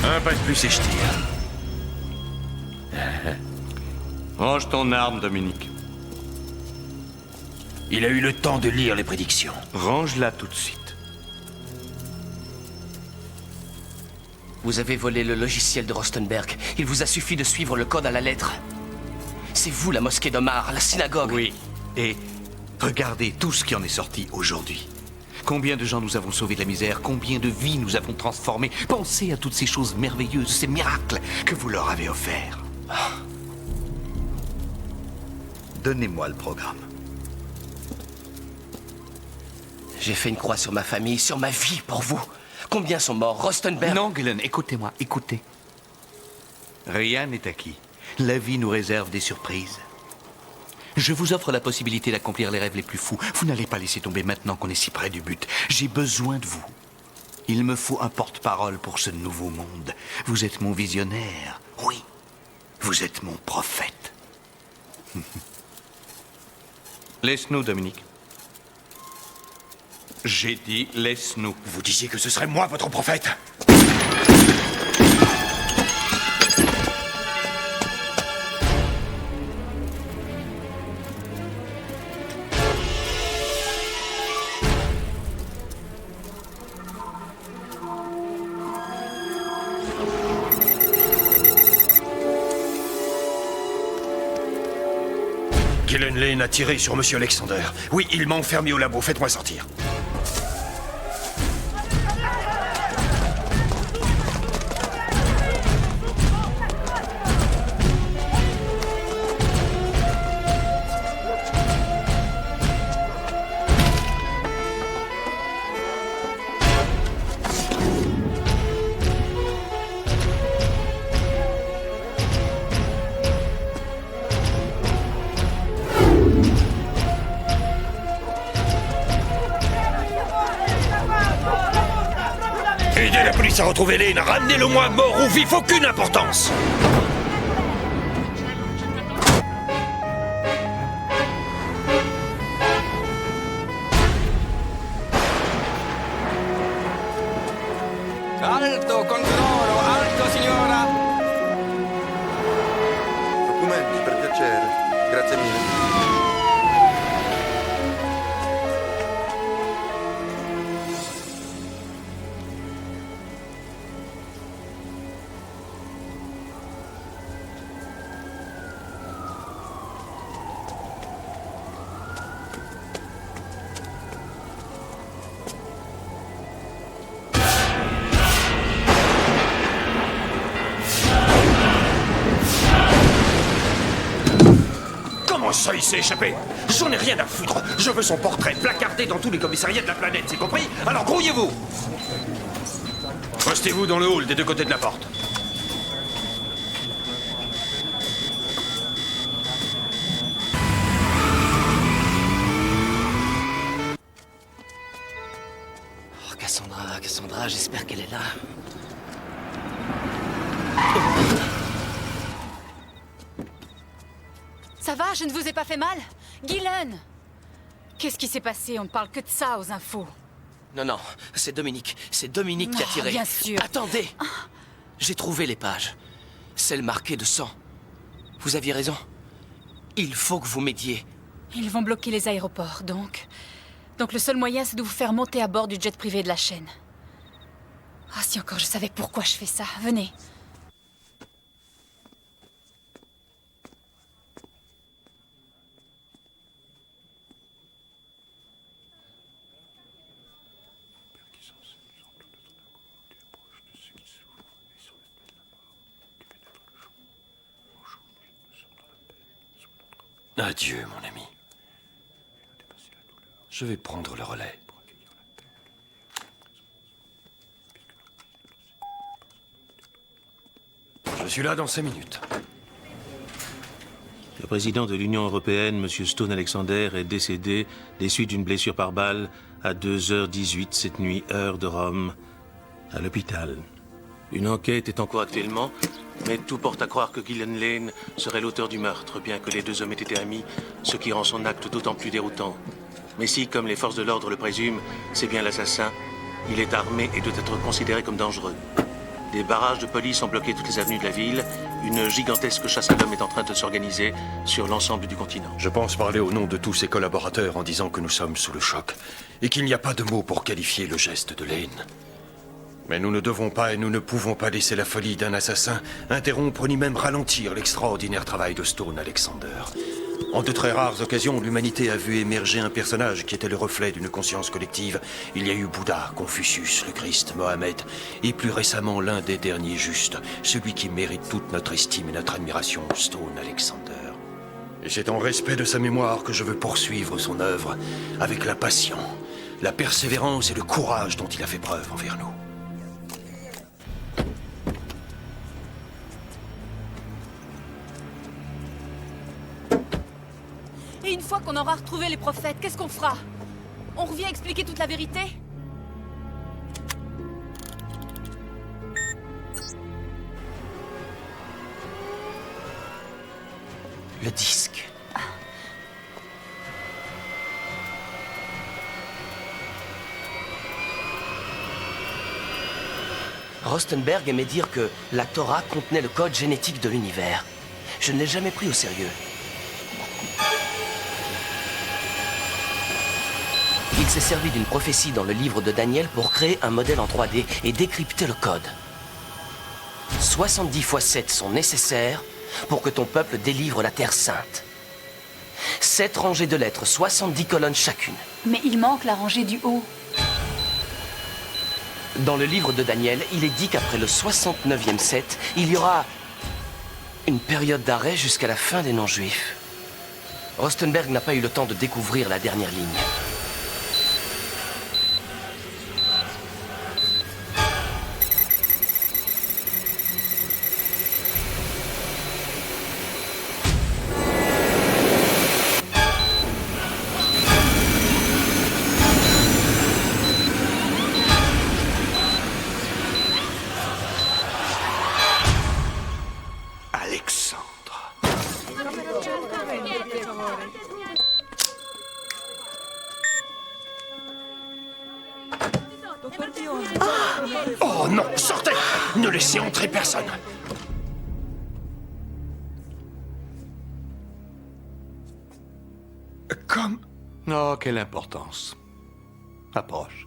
Un pas de plus et je tire. Range ton arme, Dominique. Il a eu le temps de lire les prédictions. Range-la tout de suite. Vous avez volé le logiciel de Rostenberg. Il vous a suffi de suivre le code à la lettre. C'est vous, la mosquée d'Omar, la synagogue. Oui, et regardez tout ce qui en est sorti aujourd'hui. Combien de gens nous avons sauvés de la misère, combien de vies nous avons transformées. Pensez à toutes ces choses merveilleuses, ces miracles que vous leur avez offerts. Donnez-moi le programme. J'ai fait une croix sur ma famille, sur ma vie, pour vous. Combien sont morts? Rostenberg? Non, Gillen, écoutez-moi, écoutez. Rien n'est acquis. La vie nous réserve des surprises. Je vous offre la possibilité d'accomplir les rêves les plus fous. Vous n'allez pas laisser tomber maintenant qu'on est si près du but. J'ai besoin de vous. Il me faut un porte-parole pour ce nouveau monde. Vous êtes mon visionnaire. Oui, vous êtes mon prophète. Laisse-nous, Dominique. J'ai dit, laisse-nous. Vous disiez que ce serait moi, votre prophète. Gillen Lane a tiré sur Monsieur Alexander. Oui, il m'a enfermé au labo. Faites-moi sortir. Aidez la police à retrouver Lane. Ramenez-le-moi mort ou vif, aucune importance. Alto, controllo, alto, signora! Documenti, per piacere. Grazie mille. Comment ça, il s'est échappé? J'en ai rien à foutre. Je veux son portrait placardé dans tous les commissariats de la planète, c'est compris? Alors grouillez-vous. Restez-vous dans le hall des deux côtés de la porte. Oh, Cassandra, j'espère qu'elle est là. Ça va, je ne vous ai pas fait mal? Gillen! Qu'est-ce qui s'est passé? On ne parle que de ça aux infos. Non, c'est Dominique. C'est Dominique qui a tiré. Bien sûr. Attendez! J'ai trouvé les pages. Celles marquées de sang. Vous aviez raison. Il faut que vous m'aidiez. Ils vont bloquer les aéroports, donc... Donc le seul moyen, c'est de vous faire monter à bord du jet privé de la chaîne. Ah, si encore je savais pourquoi je fais ça. Venez. Adieu, mon ami. Je vais prendre le relais. Je suis là dans 5 minutes. Le président de l'Union européenne, M. Stone Alexander, est décédé des suites d'une blessure par balle à 2h18 cette nuit, heure de Rome, à l'hôpital. Une enquête est en cours actuellement, mais tout porte à croire que Gillen Lane serait l'auteur du meurtre, bien que les deux hommes aient été amis, ce qui rend son acte d'autant plus déroutant. Mais si, comme les forces de l'ordre le présument, c'est bien l'assassin, il est armé et doit être considéré comme dangereux. Des barrages de police ont bloqué toutes les avenues de la ville. Une gigantesque chasse à l'homme est en train de s'organiser sur l'ensemble du continent. Je pense parler au nom de tous ses collaborateurs en disant que nous sommes sous le choc et qu'il n'y a pas de mots pour qualifier le geste de Lane. Mais nous ne devons pas et nous ne pouvons pas laisser la folie d'un assassin interrompre ni même ralentir l'extraordinaire travail de Stone Alexander. En de très rares occasions, l'humanité a vu émerger un personnage qui était le reflet d'une conscience collective. Il y a eu Bouddha, Confucius, le Christ, Mohamed, et plus récemment l'un des derniers justes, celui qui mérite toute notre estime et notre admiration, Stone Alexander. Et c'est en respect de sa mémoire que je veux poursuivre son œuvre avec la passion, la persévérance et le courage dont il a fait preuve envers nous. Et une fois qu'on aura retrouvé les prophètes, qu'est-ce qu'on fera? On revient expliquer toute la vérité? Le disque. Rostenberg aimait dire que la Torah contenait le code génétique de l'univers. Je ne l'ai jamais pris au sérieux. Il s'est servi d'une prophétie dans le livre de Daniel pour créer un modèle en 3D et décrypter le code. 70 x 7 sont nécessaires pour que ton peuple délivre la Terre Sainte. 7 rangées de lettres, 70 colonnes chacune. Mais il manque la rangée du haut. Dans le livre de Daniel, il est dit qu'après le 69e 7, il y aura une période d'arrêt jusqu'à la fin des non-juifs. Rostenberg n'a pas eu le temps de découvrir la dernière ligne. Oh non, sortez! Ne laissez entrer personne! Comme... Oh, quelle importance. Approche.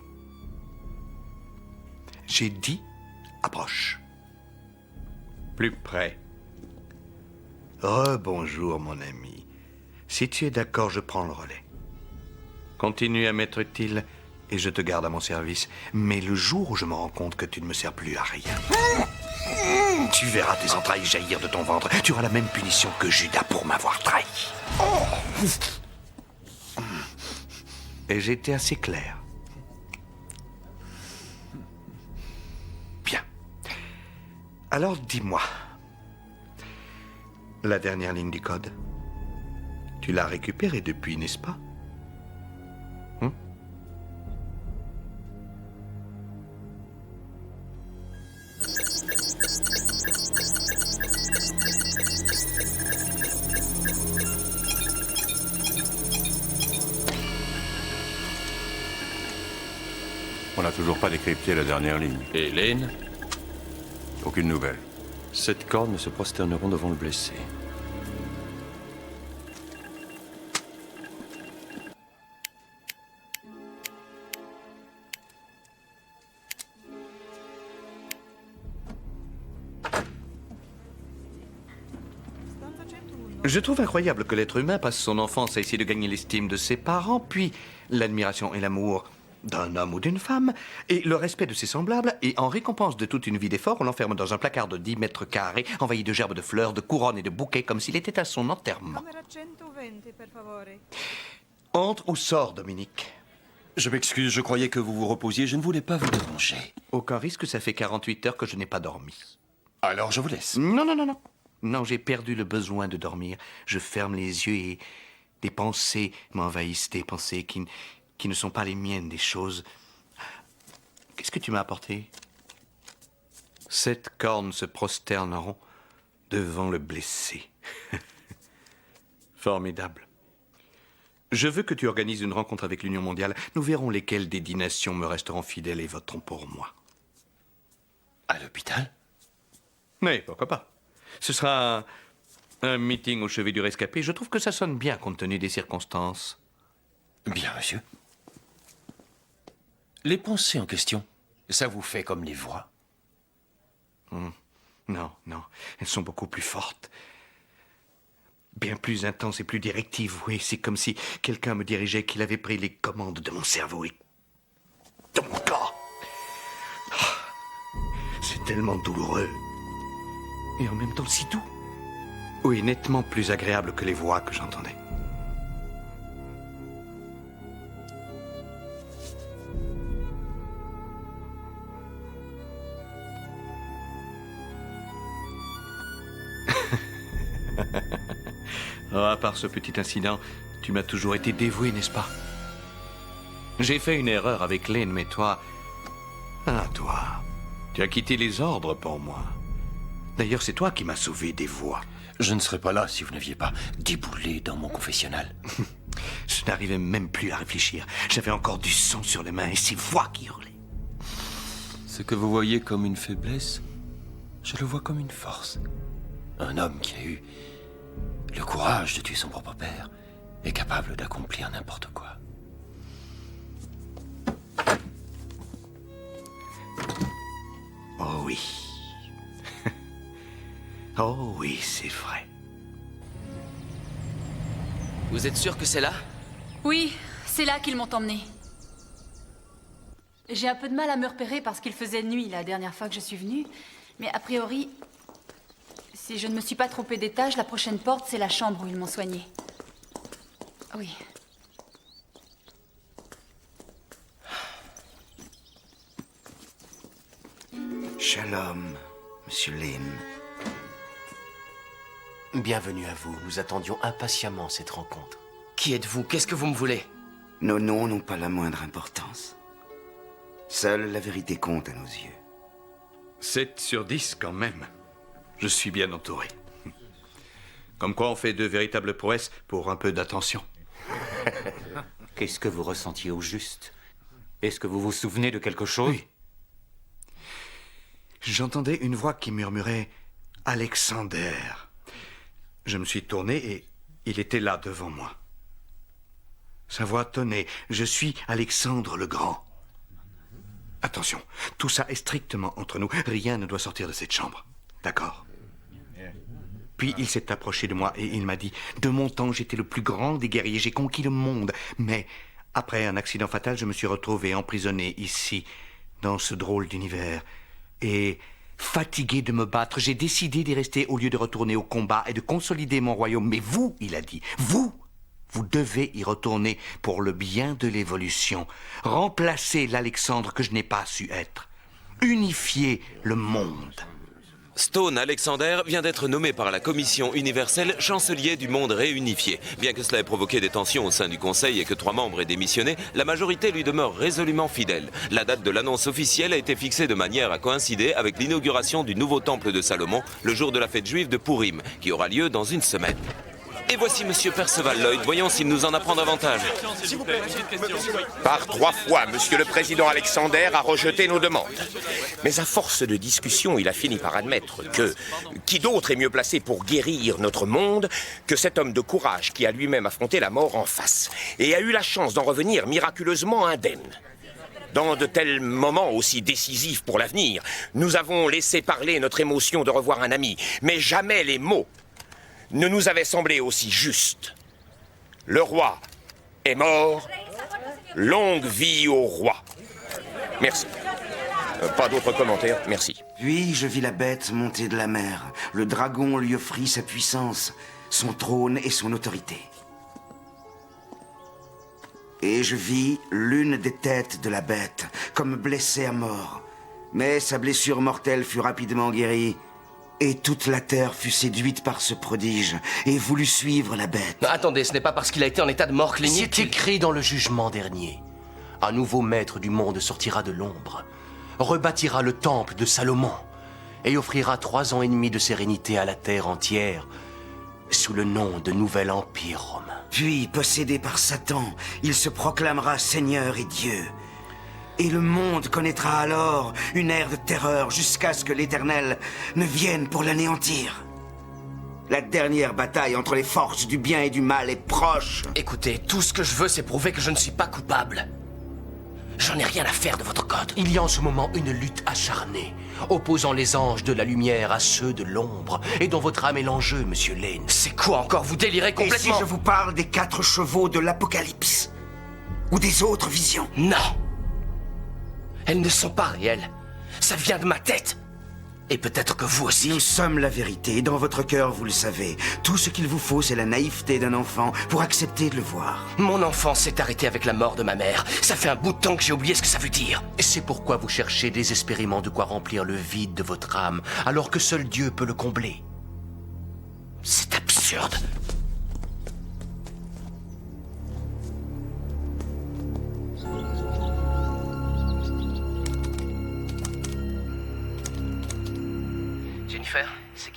J'ai dit approche. Plus près. Rebonjour, mon ami. Si tu es d'accord, je prends le relais. Continue à m'être utile et je te garde à mon service. Mais le jour où je me rends compte que tu ne me sers plus à rien, tu verras tes entrailles jaillir de ton ventre. Tu auras la même punition que Judas pour m'avoir trahi. Et j'ai été assez clair. Bien. Alors dis-moi, la dernière ligne du code, tu l'as récupérée depuis, n'est-ce pas? On n'a toujours pas décrypté la dernière ligne. Et Hélène? Aucune nouvelle. 7 cornes ne se prosterneront devant le blessé. Je trouve incroyable que l'être humain passe son enfance à essayer de gagner l'estime de ses parents, puis l'admiration et l'amour d'un homme ou d'une femme, et le respect de ses semblables, et en récompense de toute une vie d'effort, on l'enferme dans un placard de 10 mètres carrés, envahi de gerbes de fleurs, de couronnes et de bouquets, comme s'il était à son enterrement. Entre ou sors, Dominique? Je m'excuse, je croyais que vous vous reposiez, je ne voulais pas vous déranger. Aucun risque, ça fait 48 heures que je n'ai pas dormi. Alors je vous laisse. Non, non, non, non. Non, j'ai perdu le besoin de dormir. Je ferme les yeux et des pensées m'envahissent, des pensées qui ne sont pas les miennes, des choses... Qu'est-ce que tu m'as apporté? 7 cornes se prosterneront devant le blessé. Formidable. Je veux que tu organises une rencontre avec l'Union mondiale. Nous verrons lesquelles des 10 nations me resteront fidèles et voteront pour moi. À l'hôpital? Oui, pourquoi pas. Ce sera un meeting au chevet du rescapé. Je trouve que ça sonne bien compte tenu des circonstances. Bien, monsieur. Les pensées en question, ça vous fait comme les voix? Non, non. Elles sont beaucoup plus fortes. Bien plus intenses et plus directives, oui. C'est comme si quelqu'un me dirigeait, qu'il avait pris les commandes de mon cerveau et de mon corps. C'est tellement douloureux. Et en même temps si doux. Oui, nettement plus agréable que les voix que j'entendais. Oh, à part ce petit incident, tu m'as toujours été dévoué, n'est-ce pas? J'ai fait une erreur avec Lane, mais toi... Ah, toi... Tu as quitté les ordres pour moi. D'ailleurs, c'est toi qui m'as sauvé des voix. Je ne serais pas là si vous n'aviez pas déboulé dans mon confessionnal. Je n'arrivais même plus à réfléchir. J'avais encore du sang sur les mains et ces voix qui hurlaient. Ce que vous voyez comme une faiblesse, je le vois comme une force. Un homme qui a eu le courage de tuer son propre père est capable d'accomplir n'importe quoi. Oh oui. Oh oui, c'est vrai. Vous êtes sûr que c'est là? Oui, c'est là qu'ils m'ont emmené. J'ai un peu de mal à me repérer parce qu'il faisait nuit la dernière fois que je suis venue. Mais a priori, si je ne me suis pas trompée d'étage, la prochaine porte, c'est la chambre où ils m'ont soignée. Oui. Shalom, Monsieur Lane. Bienvenue à vous. Nous attendions impatiemment cette rencontre. Qui êtes-vous? Qu'est-ce que vous me voulez? Nos noms n'ont pas la moindre importance. Seule la vérité compte à nos yeux. 7 sur 10 quand même. Je suis bien entouré. Comme quoi on fait de véritables prouesses pour un peu d'attention. Qu'est-ce que vous ressentiez au juste? Est-ce que vous vous souvenez de quelque chose? Oui. J'entendais une voix qui murmurait « Alexander ». Je me suis tourné et il était là devant moi. Sa voix tonnait « Je suis Alexandre le Grand ». Attention, tout ça est strictement entre nous. Rien ne doit sortir de cette chambre. D'accord? Puis il s'est approché de moi et il m'a dit « De mon temps, j'étais le plus grand des guerriers, j'ai conquis le monde. Mais après un accident fatal, je me suis retrouvé emprisonné ici, dans ce drôle d'univers. Et fatigué de me battre, j'ai décidé d'y rester au lieu de retourner au combat et de consolider mon royaume. Mais vous, il a dit, vous devez y retourner pour le bien de l'évolution. Remplacer l'Alexandre que je n'ai pas su être. Unifier le monde. Stone Alexander vient d'être nommé par la Commission universelle chancelier du monde réunifié. Bien que cela ait provoqué des tensions au sein du Conseil et que 3 membres aient démissionné, la majorité lui demeure résolument fidèle. La date de l'annonce officielle a été fixée de manière à coïncider avec l'inauguration du nouveau temple de Salomon, le jour de la fête juive de Purim, qui aura lieu dans une semaine. Et voici Monsieur Perceval Lloyd, voyons s'il nous en apprend davantage. Par 3 fois, Monsieur le Président Alexander a rejeté nos demandes. Mais à force de discussion, il a fini par admettre que qui d'autre est mieux placé pour guérir notre monde que cet homme de courage qui a lui-même affronté la mort en face et a eu la chance d'en revenir miraculeusement indemne. Dans de tels moments aussi décisifs pour l'avenir, nous avons laissé parler notre émotion de revoir un ami, mais jamais les mots ne nous avaient semblé aussi justes. Le roi est mort, longue vie au roi. Merci. Pas d'autres commentaires, merci. Puis je vis la bête monter de la mer. Le dragon lui offrit sa puissance, son trône et son autorité. Et je vis l'une des têtes de la bête, comme blessée à mort. Mais sa blessure mortelle fut rapidement guérie. Et toute la terre fut séduite par ce prodige et voulut suivre la bête. Non, attendez, ce n'est pas parce qu'il a été en état de mort clinique. C'est écrit dans le jugement dernier. Un nouveau maître du monde sortira de l'ombre, rebâtira le temple de Salomon et offrira 3 ans et demi de sérénité à la terre entière sous le nom de Nouvel Empire romain. Puis, possédé par Satan, il se proclamera Seigneur et Dieu. Et le monde connaîtra alors une ère de terreur jusqu'à ce que l'Éternel ne vienne pour l'anéantir. La dernière bataille entre les forces du bien et du mal est proche. Écoutez, tout ce que je veux, c'est prouver que je ne suis pas coupable. J'en ai rien à faire de votre code. Il y a en ce moment une lutte acharnée, opposant les anges de la lumière à ceux de l'ombre, et dont votre âme est l'enjeu, Monsieur Lane. C'est quoi encore? Vous délirez complètement. Et si je vous parle des 4 chevaux de l'Apocalypse? Ou des autres visions? Non. Elles ne sont pas réelles. Ça vient de ma tête. Et peut-être que vous aussi. Nous sommes la vérité. Dans votre cœur, vous le savez. Tout ce qu'il vous faut, c'est la naïveté d'un enfant pour accepter de le voir. Mon enfance s'est arrêtée avec la mort de ma mère. Ça fait un bout de temps que j'ai oublié ce que ça veut dire. Et c'est pourquoi vous cherchez désespérément de quoi remplir le vide de votre âme, alors que seul Dieu peut le combler. C'est absurde.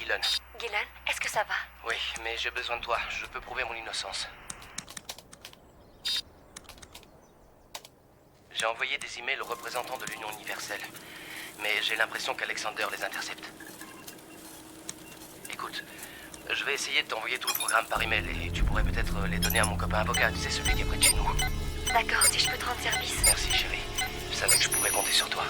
Gillen. Gillen, est-ce que ça va? Oui, mais j'ai besoin de toi. Je peux prouver mon innocence. J'ai envoyé des emails aux représentants de l'Union universelle. Mais j'ai l'impression qu'Alexander les intercepte. Écoute, je vais essayer de t'envoyer tout le programme par email et tu pourrais peut-être les donner à mon copain avocat, tu sais, celui qui est près de chez nous. D'accord, si je peux te rendre service. Merci, chérie. Je savais que je pourrais compter sur toi.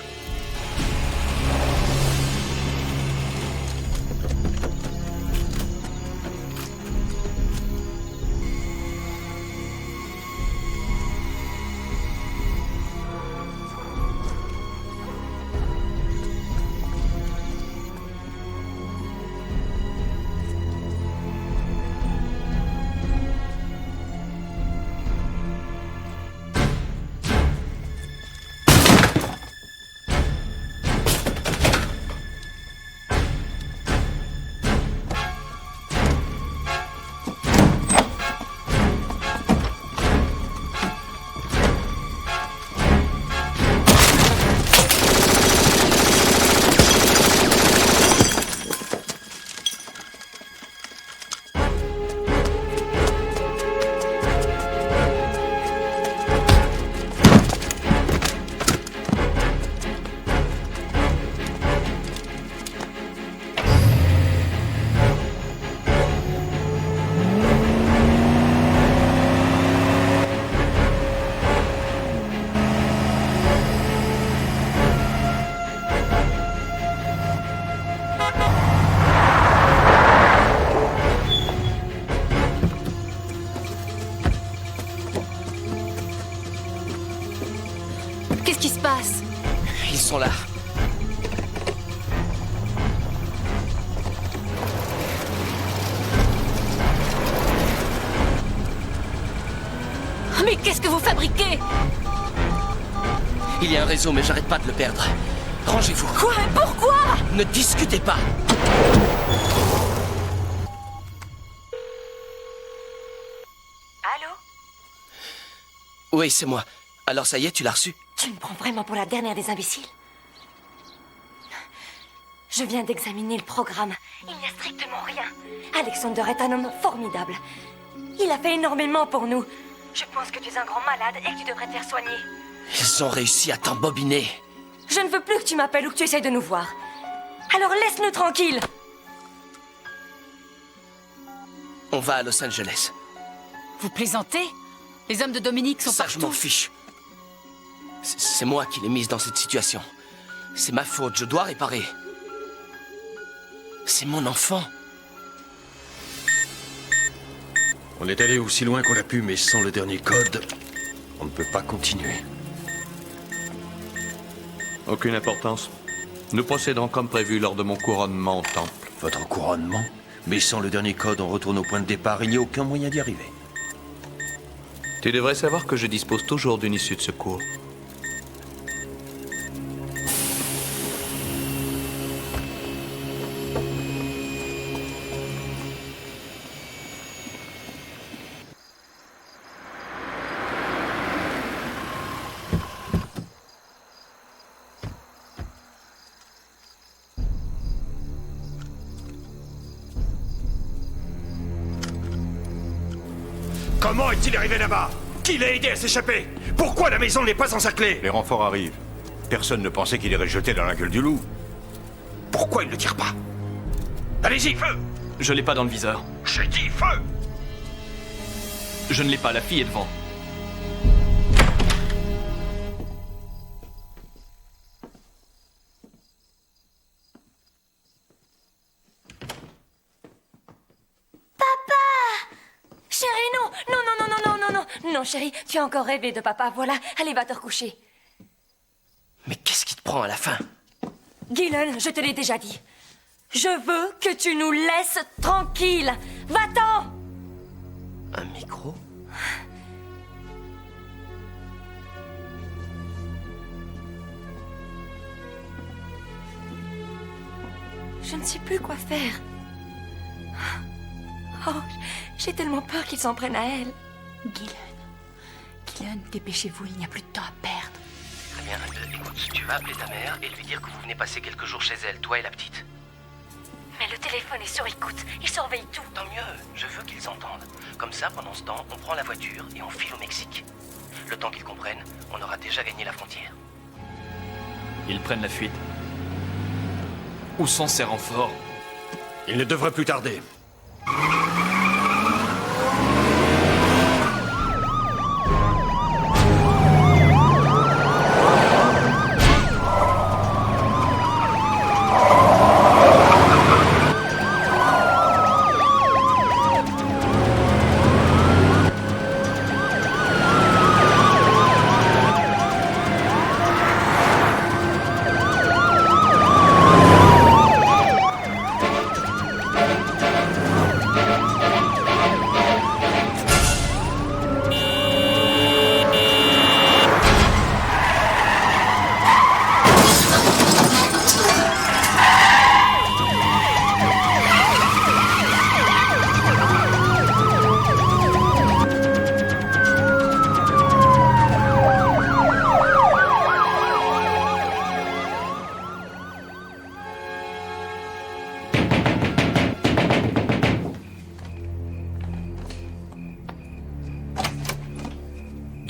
Qu'est-ce qui se passe? Ils sont là. Mais qu'est-ce que vous fabriquez? Il y a un réseau, mais j'arrête pas de le perdre. Rangez-vous. Quoi? Pourquoi? Ne discutez pas. Allô? Oui, c'est moi. Alors ça y est, tu l'as reçu? Tu me prends vraiment pour la dernière des imbéciles? Je viens d'examiner le programme. Il n'y a strictement rien. Alexander est un homme formidable. Il a fait énormément pour nous. Je pense que tu es un grand malade et que tu devrais te faire soigner. Ils ont réussi à t'embobiner. Je ne veux plus que tu m'appelles ou que tu essayes de nous voir. Alors laisse-nous tranquilles. On va à Los Angeles. Vous plaisantez? Les hommes de Dominique sont Ça, partout. je m'en fiche. C'est moi qui l'ai mise dans cette situation. C'est ma faute, je dois réparer. C'est mon enfant. On est allé aussi loin qu'on a pu, mais sans le dernier code, on ne peut pas continuer. Aucune importance. Nous procéderons comme prévu lors de mon couronnement au temple. Votre couronnement? Mais sans le dernier code, on retourne au point de départ, il n'y a aucun moyen d'y arriver. Tu devrais savoir que je dispose toujours d'une issue de secours. Comment est-il arrivé là-bas? Qui l'a aidé à s'échapper? Pourquoi la maison n'est pas encerclée? Les renforts arrivent. Personne ne pensait qu'il irait jeter dans la gueule du loup. Pourquoi il ne tire pas? Allez-y, feu! Je l'ai pas dans le viseur. J'ai dit feu! Je ne l'ai pas, la fille est devant. Non, chérie, tu as encore rêvé de papa, voilà. Allez, va te recoucher. Mais qu'est-ce qui te prend à la fin? Gillen, je te l'ai déjà dit. Je veux que tu nous laisses tranquilles. Va-t'en! Un micro? Je ne sais plus quoi faire. Oh, j'ai tellement peur qu'ils s'en prennent à elle. Gillen, dépêchez-vous, il n'y a plus de temps à perdre. Très bien, écoute, tu vas appeler ta mère et lui dire que vous venez passer quelques jours chez elle, toi et la petite. Mais le téléphone est sur écoute. Ils surveillent tout. Tant mieux, je veux qu'ils entendent. Comme ça, pendant ce temps, on prend la voiture et on file au Mexique. Le temps qu'ils comprennent, on aura déjà gagné la frontière. Ils prennent la fuite. Où sont ces renforts? Il ne devrait plus tarder.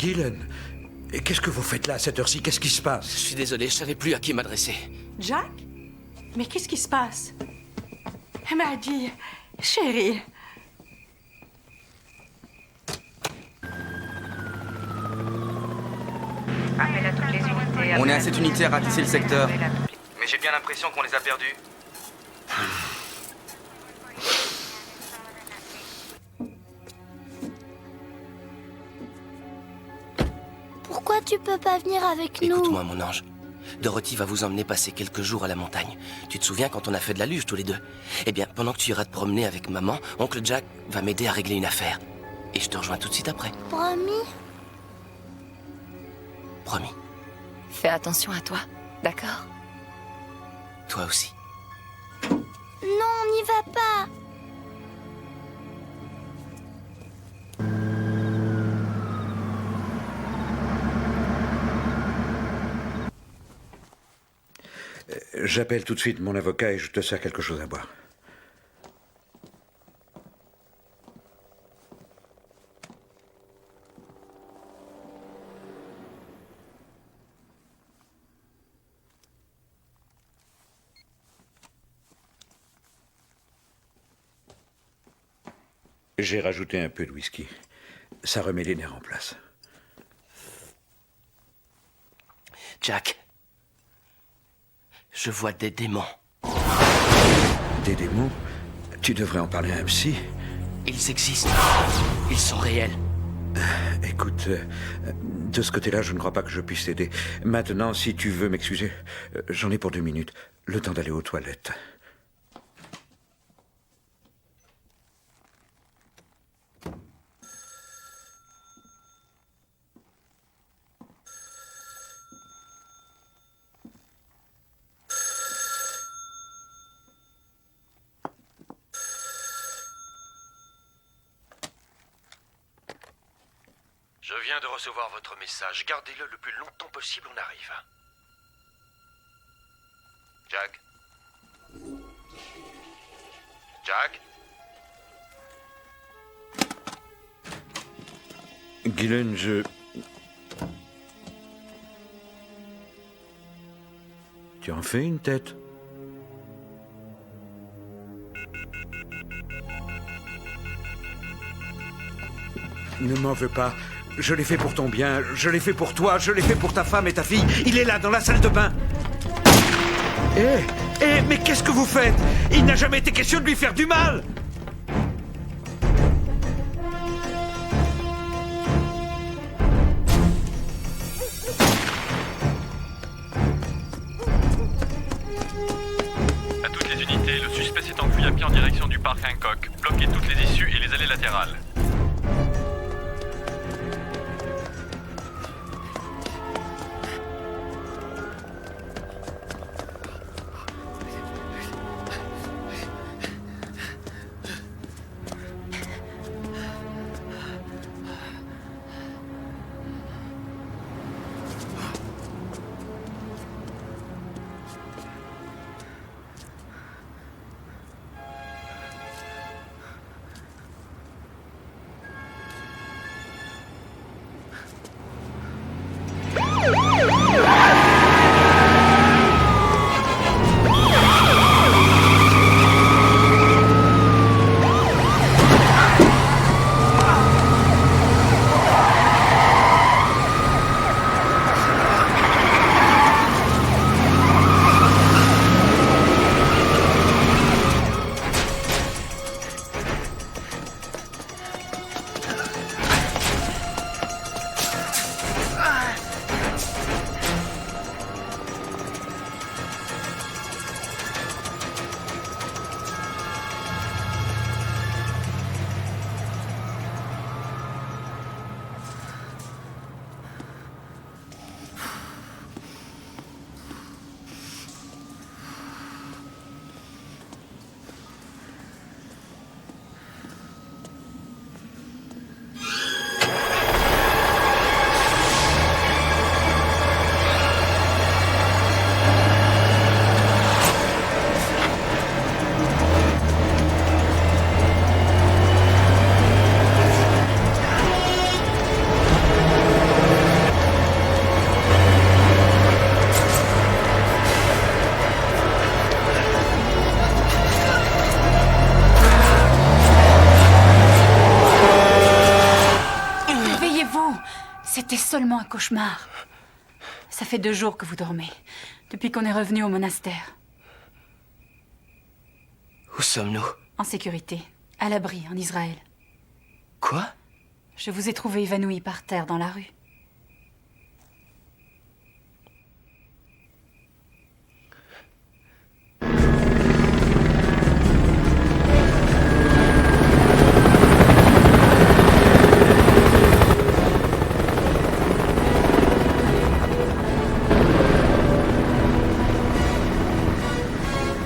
Gillen, qu'est-ce que vous faites là à cette heure-ci? Qu'est-ce qui se passe? Je suis désolé, je savais plus à qui m'adresser. Jack? Mais qu'est-ce qui se passe? Maddie, chérie. On est à cette unité à ratisser le secteur. Mais j'ai bien l'impression qu'on les a perdus. Pourquoi tu peux pas venir avec nous? Écoute-moi, mon ange. Dorothy va vous emmener passer quelques jours à la montagne. Tu te souviens quand on a fait de la luge tous les deux? Eh bien, pendant que tu iras te promener avec maman, oncle Jack va m'aider à régler une affaire. Et je te rejoins tout de suite après. Promis? Promis. Fais attention à toi, d'accord? Toi aussi. Non, on n'y va pas. J'appelle tout de suite mon avocat et je te sers quelque chose à boire. J'ai rajouté un peu de whisky. Ça remet les nerfs en place. Jack, je vois des démons. Des démons? Tu devrais en parler à un psy. Ils existent. Ils sont réels. Écoute, de ce côté-là, je ne crois pas que je puisse t'aider. Maintenant, si tu veux m'excuser, j'en ai pour 2 minutes. Le temps d'aller aux toilettes. Je viens de recevoir votre message. Gardez-le le plus longtemps possible, on arrive. Jack? Jack? Gillen, Tu en fais une tête? Ne m'en veux pas. Je l'ai fait pour ton bien, je l'ai fait pour toi, je l'ai fait pour ta femme et ta fille. Il est là, dans la salle de bain. Mais qu'est-ce que vous faites? Il n'a jamais été question de lui faire du mal. À toutes les unités, le suspect s'est enfui à pied en direction du parc Hancock. Bloquez toutes les issues et les allées latérales. C'était seulement un cauchemar. Ça fait 2 jours que vous dormez, depuis qu'on est revenu au monastère. Où sommes-nous? En sécurité, à l'abri, en Israël. Quoi? Je vous ai trouvé évanoui par terre dans la rue.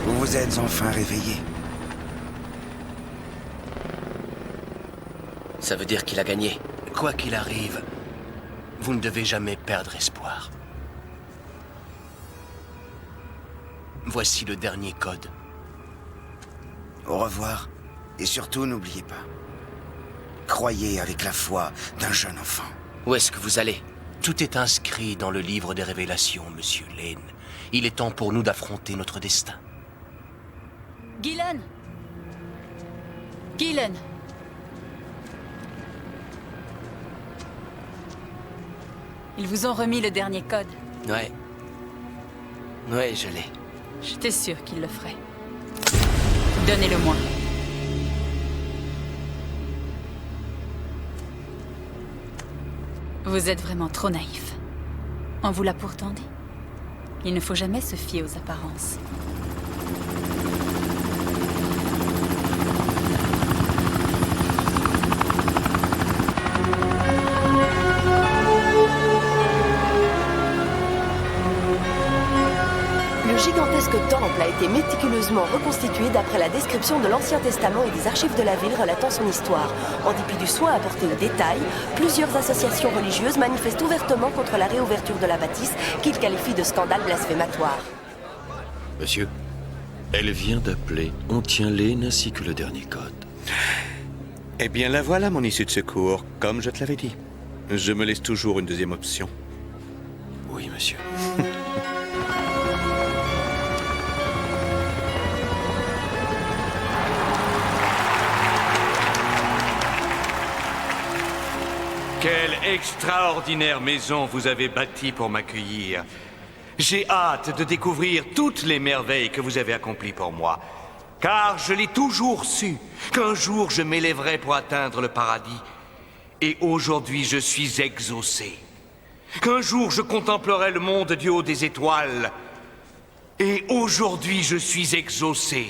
Vous êtes enfin réveillé. Ça veut dire qu'il a gagné. Quoi qu'il arrive, vous ne devez jamais perdre espoir. Voici le dernier code. Au revoir. Et surtout, n'oubliez pas. Croyez avec la foi d'un jeune enfant. Où est-ce que vous allez? Tout est inscrit dans le livre des révélations, Monsieur Lane. Il est temps pour nous d'affronter notre destin. Gillen! Gillen! Ils vous ont remis le dernier code. Ouais. Ouais, je l'ai. J'étais sûre qu'il le ferait. Donnez-le-moi. Vous êtes vraiment trop naïf. On vous l'a pourtant dit. Il ne faut jamais se fier aux apparences. Le gigantesque temple a été méticuleusement reconstitué d'après la description de l'Ancien Testament et des archives de la ville relatant son histoire. En dépit du soin apporté aux détails, plusieurs associations religieuses manifestent ouvertement contre la réouverture de la bâtisse qu'ils qualifient de scandale blasphématoire. Monsieur, elle vient d'appeler. On tient Lane ainsi que le dernier code. Eh bien, la voilà, mon issue de secours, comme je te l'avais dit. Je me laisse toujours une deuxième option. Oui, monsieur. Quelle extraordinaire maison vous avez bâtie pour m'accueillir. J'ai hâte de découvrir toutes les merveilles que vous avez accomplies pour moi. Car je l'ai toujours su qu'un jour je m'élèverais pour atteindre le paradis. Et aujourd'hui je suis exaucé. Qu'un jour je contemplerai le monde du haut des étoiles. Et aujourd'hui je suis exaucé.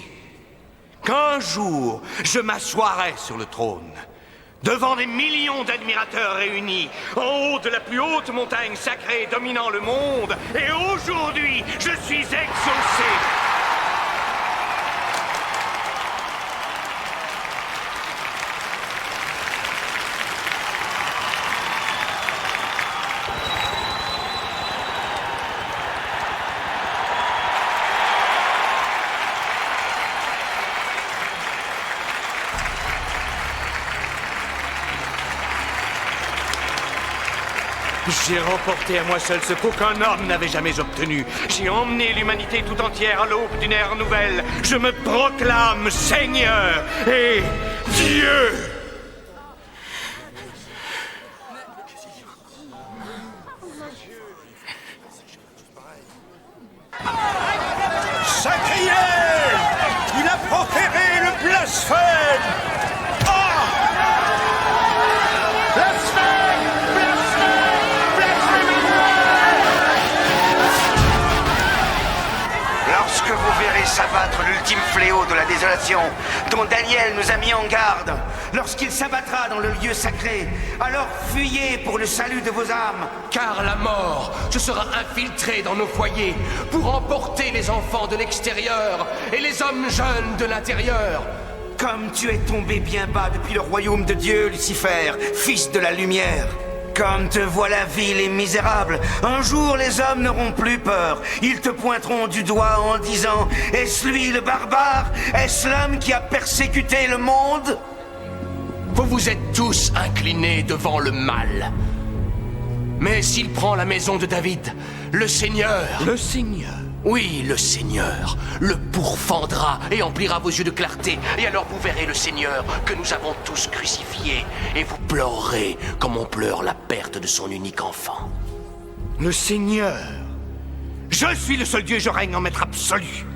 Qu'un jour je m'assoirai sur le trône. Devant des millions d'admirateurs réunis, en haut de la plus haute montagne sacrée dominant le monde, et aujourd'hui, je suis exaucé. J'ai remporté à moi seul ce qu'aucun homme n'avait jamais obtenu. J'ai emmené l'humanité tout entière à l'aube d'une ère nouvelle. Je me proclame Seigneur et Dieu. Sacrilège! Il a proféré le blasphème! Lorsque vous verrez s'abattre l'ultime fléau de la désolation, dont Daniel nous a mis en garde, lorsqu'il s'abattra dans le lieu sacré, alors fuyez pour le salut de vos âmes. Car la mort se sera infiltrée dans nos foyers pour emporter les enfants de l'extérieur et les hommes jeunes de l'intérieur. Comme tu es tombé bien bas depuis le royaume de Dieu, Lucifer, fils de la lumière. Comme te voilà vil et misérable, un jour les hommes n'auront plus peur. Ils te pointeront du doigt en disant « Est-ce lui le barbare? Est-ce l'homme qui a persécuté le monde ?» Vous vous êtes tous inclinés devant le mal. Mais s'il prend la maison de David, le Seigneur... Le Seigneur Oui, le Seigneur le pourfendra et emplira vos yeux de clarté. Et alors vous verrez le Seigneur que nous avons tous crucifié. Et vous pleurerez comme on pleure la perte de son unique enfant. Le Seigneur. Je suis le seul Dieu et je règne en maître absolu.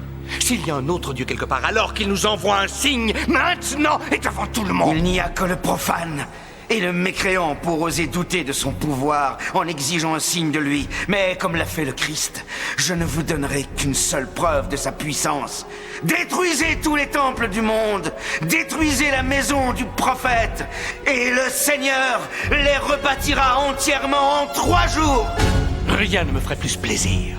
S'il y a un autre Dieu quelque part, alors qu'il nous envoie un signe, maintenant et devant tout le monde. Il n'y a que le profane et le mécréant pour oser douter de son pouvoir en exigeant un signe de lui. Mais comme l'a fait le Christ, je ne vous donnerai qu'une seule preuve de sa puissance. Détruisez tous les temples du monde, détruisez la maison du prophète, et le Seigneur les rebâtira entièrement en 3 jours. Rien ne me ferait plus plaisir.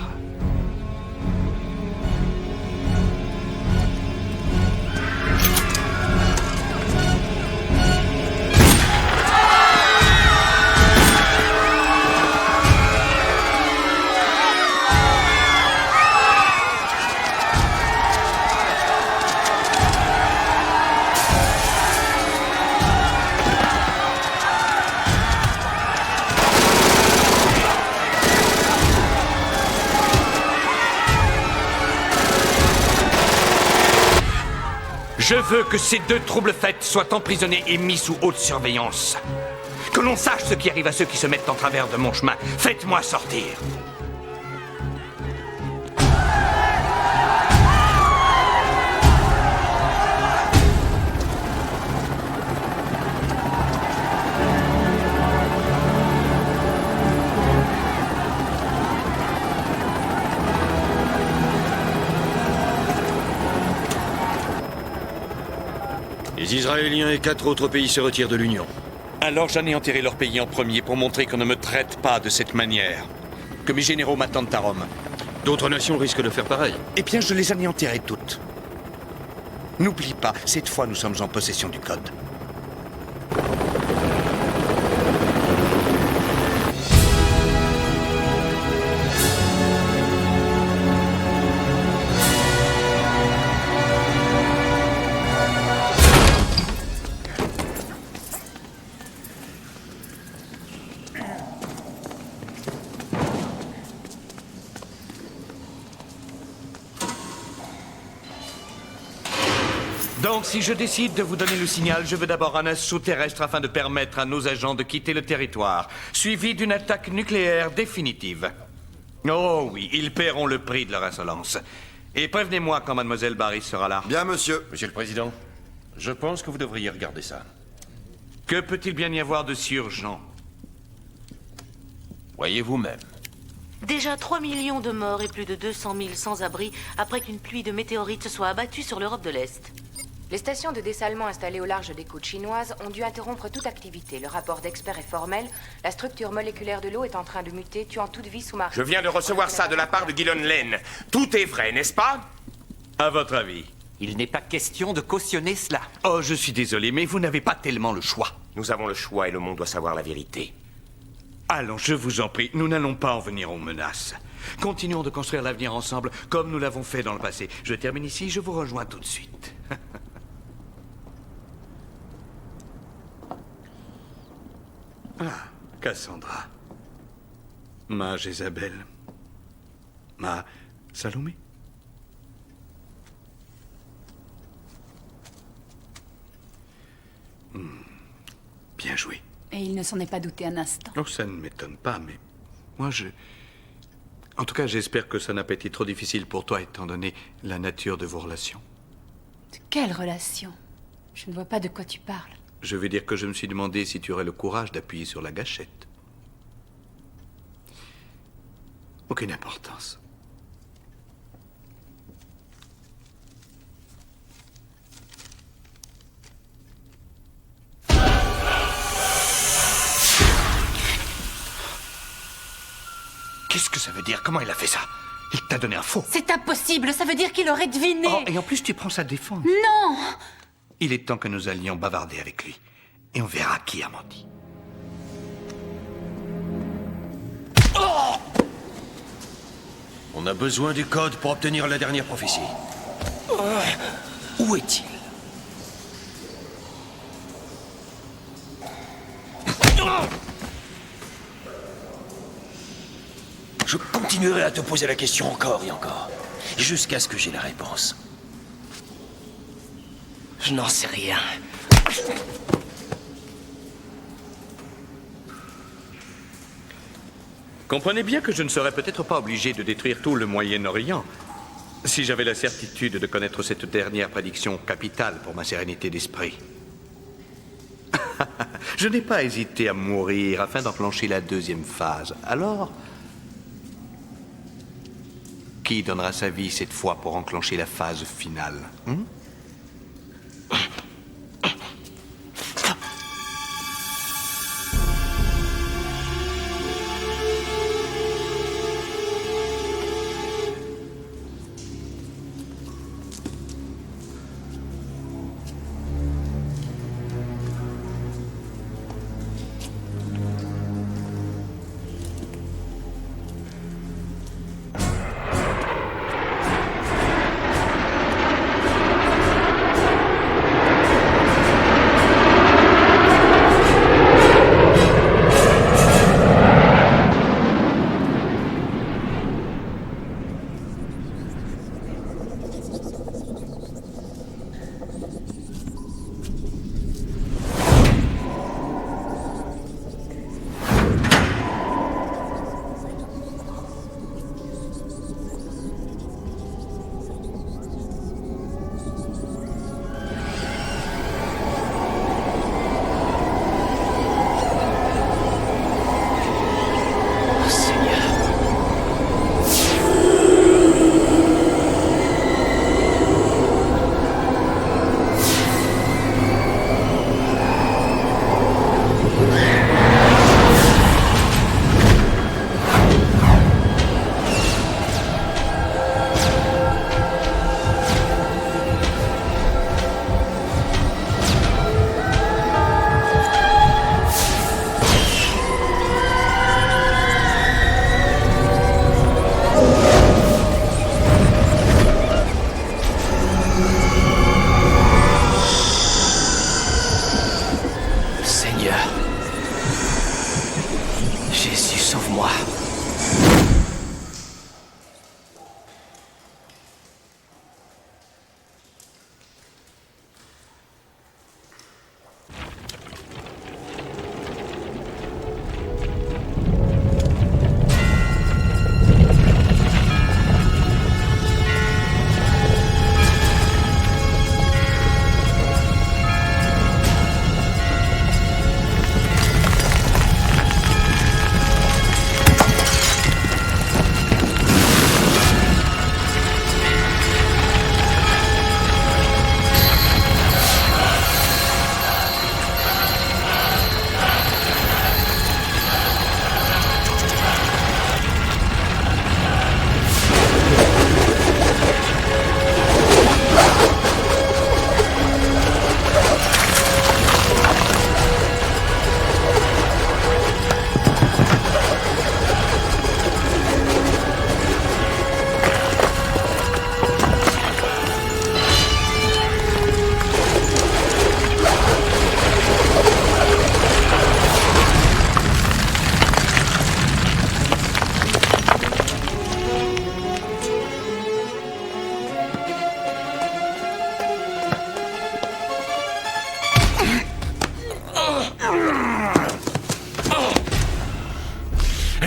Je veux que ces 2 troubles-fêtes soient emprisonnés et mis sous haute surveillance. Que l'on sache ce qui arrive à ceux qui se mettent en travers de mon chemin. Faites-moi sortir. Les Israéliens et 4 autres pays se retirent de l'Union. Alors j'anéantirai leur pays en premier pour montrer qu'on ne me traite pas de cette manière. Que mes généraux m'attendent à Rome. D'autres nations risquent de faire pareil. Eh bien, je les anéantirai toutes. N'oublie pas, cette fois, nous sommes en possession du code. Donc, si je décide de vous donner le signal, je veux d'abord un assaut terrestre afin de permettre à nos agents de quitter le territoire, suivi d'une attaque nucléaire définitive. Oh oui, ils paieront le prix de leur insolence. Et prévenez-moi quand Mademoiselle Barry sera là. Bien, monsieur. Monsieur le Président, je pense que vous devriez regarder ça. Que peut-il bien y avoir de si urgent? Voyez vous-même. Déjà 3 millions de morts et plus de 200 000 sans-abri après qu'une pluie de météorites se soit abattue sur l'Europe de l'Est. Les stations de dessalement installées au large des côtes chinoises ont dû interrompre toute activité. Le rapport d'experts est formel. La structure moléculaire de l'eau est en train de muter, tuant toute vie sous-marine. Je viens de recevoir ça de la part de Gillen Lane. Tout est vrai, n'est-ce pas? À votre avis? Il n'est pas question de cautionner cela. Oh, je suis désolé, mais vous n'avez pas tellement le choix. Nous avons le choix et le monde doit savoir la vérité. Allons, je vous en prie, nous n'allons pas en venir aux menaces. Continuons de construire l'avenir ensemble, comme nous l'avons fait dans le passé. Je termine ici, je vous rejoins tout de suite. Ah, Cassandra. Ma Jézabel. Ma Salomé. Bien joué. Et il ne s'en est pas douté un instant. Oh, ça ne m'étonne pas, mais moi, En tout cas, j'espère que ça n'a pas été trop difficile pour toi, étant donné la nature de vos relations. De quelle relation? Je ne vois pas de quoi tu parles. Je veux dire que je me suis demandé si tu aurais le courage d'appuyer sur la gâchette. Aucune importance. Qu'est-ce que ça veut dire? Comment il a fait ça? Il t'a donné un faux. C'est impossible, ça veut dire qu'il aurait deviné. Oh, et en plus tu prends sa défense. Non! Il est temps que nous allions bavarder avec lui. Et on verra qui a menti. Oh! On a besoin du code pour obtenir la dernière prophétie. Où est-il? Je continuerai à te poser la question encore et encore, jusqu'à ce que j'ai la réponse. Je n'en sais rien. Comprenez bien que je ne serais peut-être pas obligé de détruire tout le Moyen-Orient si j'avais la certitude de connaître cette dernière prédiction capitale pour ma sérénité d'esprit. Je n'ai pas hésité à mourir afin d'enclencher la deuxième phase. Alors, qui donnera sa vie cette fois pour enclencher la phase finale, hein?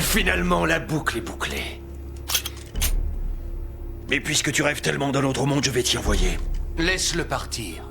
Finalement, la boucle est bouclée. Mais puisque tu rêves tellement d'un autre monde, je vais t'y envoyer. Laisse-le partir.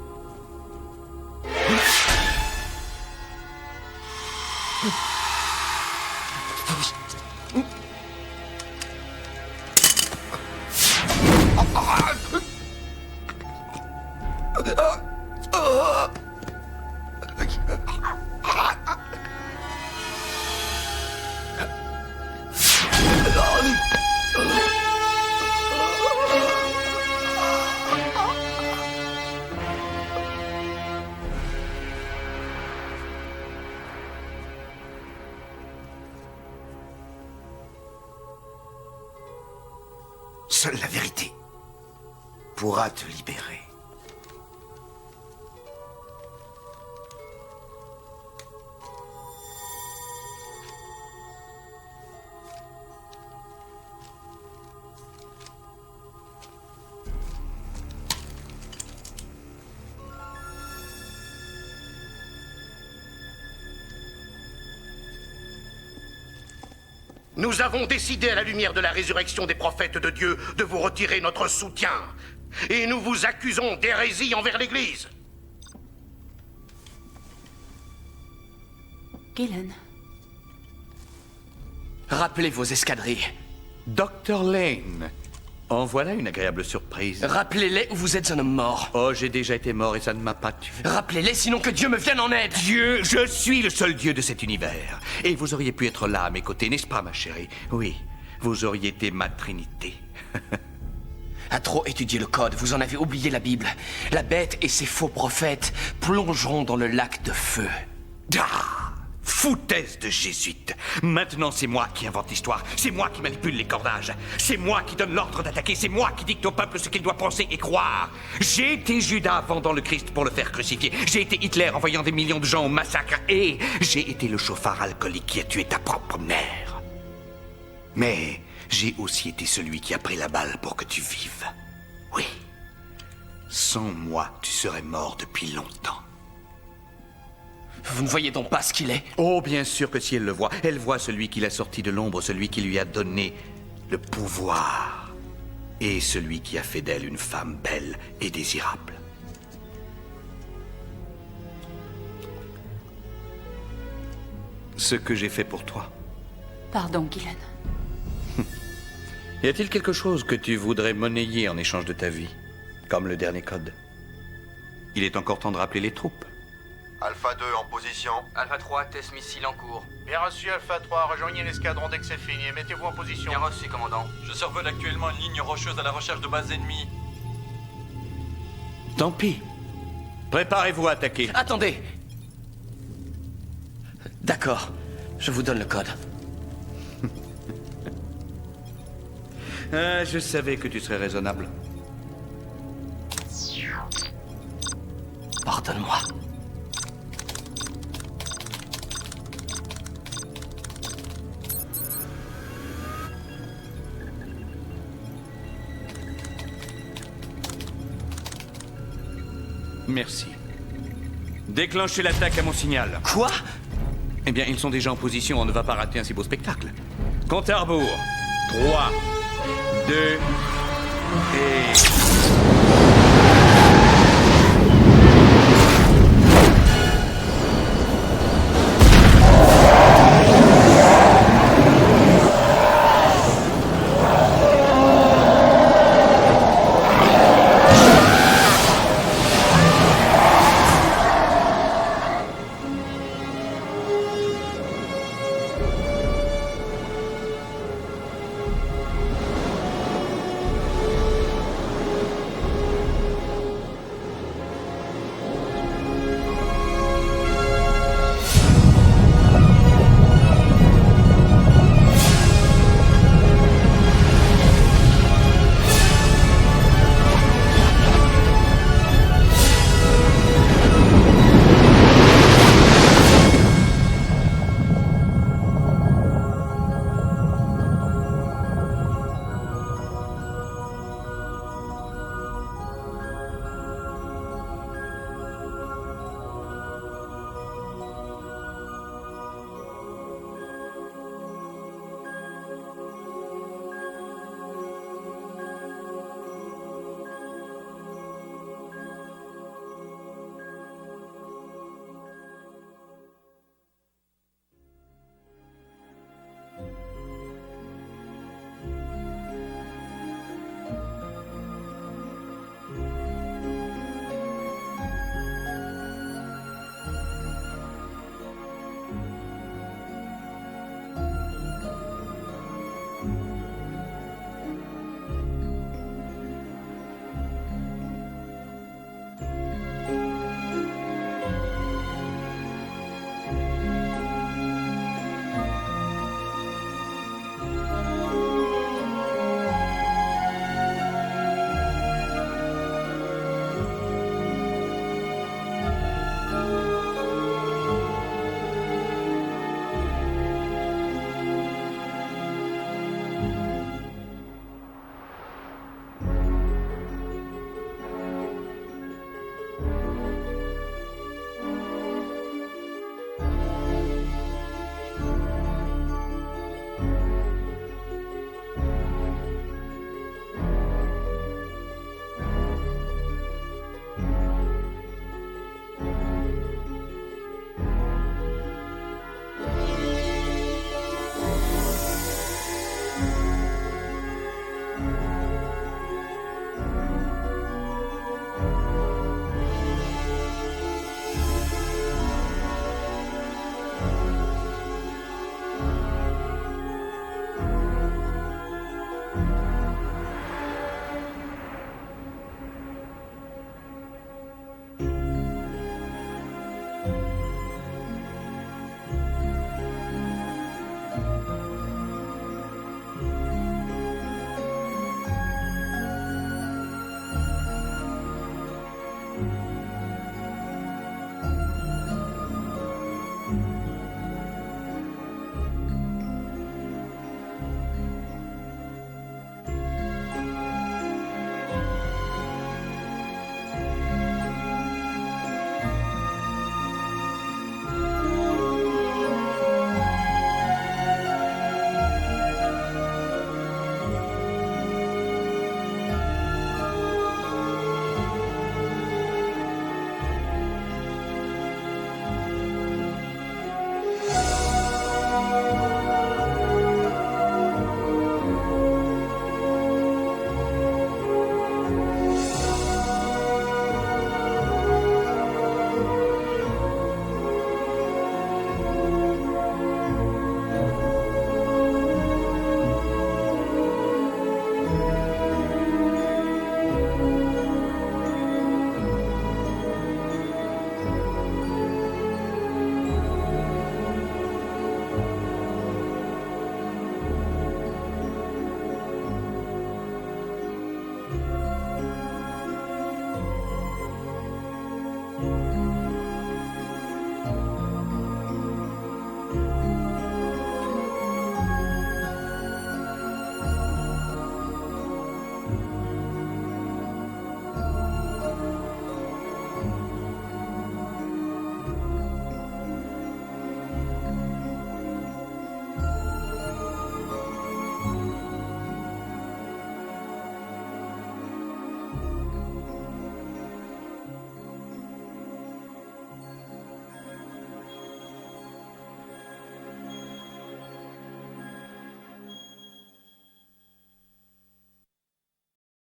Seule la vérité pourra te libérer. Nous avons décidé à la lumière de la résurrection des prophètes de Dieu de vous retirer notre soutien. Et nous vous accusons d'hérésie envers l'Église. Gillen. Rappelez vos escadrilles. Dr. Lane. En voilà une agréable surprise. Rappelez-les ou vous êtes un homme mort. Oh, j'ai déjà été mort et ça ne m'a pas tué. Rappelez-les, sinon que Dieu me vienne en aide. Dieu, je suis le seul Dieu de cet univers. Et vous auriez pu être là à mes côtés, n'est-ce pas, ma chérie? Oui, vous auriez été ma trinité. À trop étudier le code, vous en avez oublié la Bible. La bête et ses faux prophètes plongeront dans le lac de feu. Ah, foutaise de jésuite. Maintenant, c'est moi qui invente l'histoire. C'est moi qui manipule les cordages. C'est moi qui donne l'ordre d'attaquer. C'est moi qui dicte au peuple ce qu'il doit penser et croire. J'ai été Judas vendant le Christ pour le faire crucifier. J'ai été Hitler envoyant des millions de gens au massacre. Et j'ai été le chauffard alcoolique qui a tué ta propre mère. Mais j'ai aussi été celui qui a pris la balle pour que tu vives. Oui. Sans moi, tu serais mort depuis longtemps. Vous ne voyez donc pas ce qu'il est? Oh, bien sûr que si elle le voit. Elle voit celui qui l'a sorti de l'ombre, celui qui lui a donné le pouvoir. Et celui qui a fait d'elle une femme belle et désirable. Ce que j'ai fait pour toi. Pardon, Gillen. Y a-t-il quelque chose que tu voudrais monnayer en échange de ta vie? Comme le dernier code. Il est encore temps de rappeler les troupes. Alpha 2 en position. Alpha 3, test missile en cours. Bien reçu, Alpha 3. Rejoignez l'escadron dès que c'est fini. Mettez-vous en position. Bien reçu, commandant. Je survole actuellement une ligne rocheuse à la recherche de bases ennemies. Tant pis. Préparez-vous à attaquer. Attendez. D'accord, je vous donne le code. Ah, je savais que tu serais raisonnable. Pardonne-moi. Merci. Déclenchez l'attaque à mon signal. Quoi? Eh bien, ils sont déjà en position, on ne va pas rater un si beau spectacle. Compte à rebours. 3, 2, et...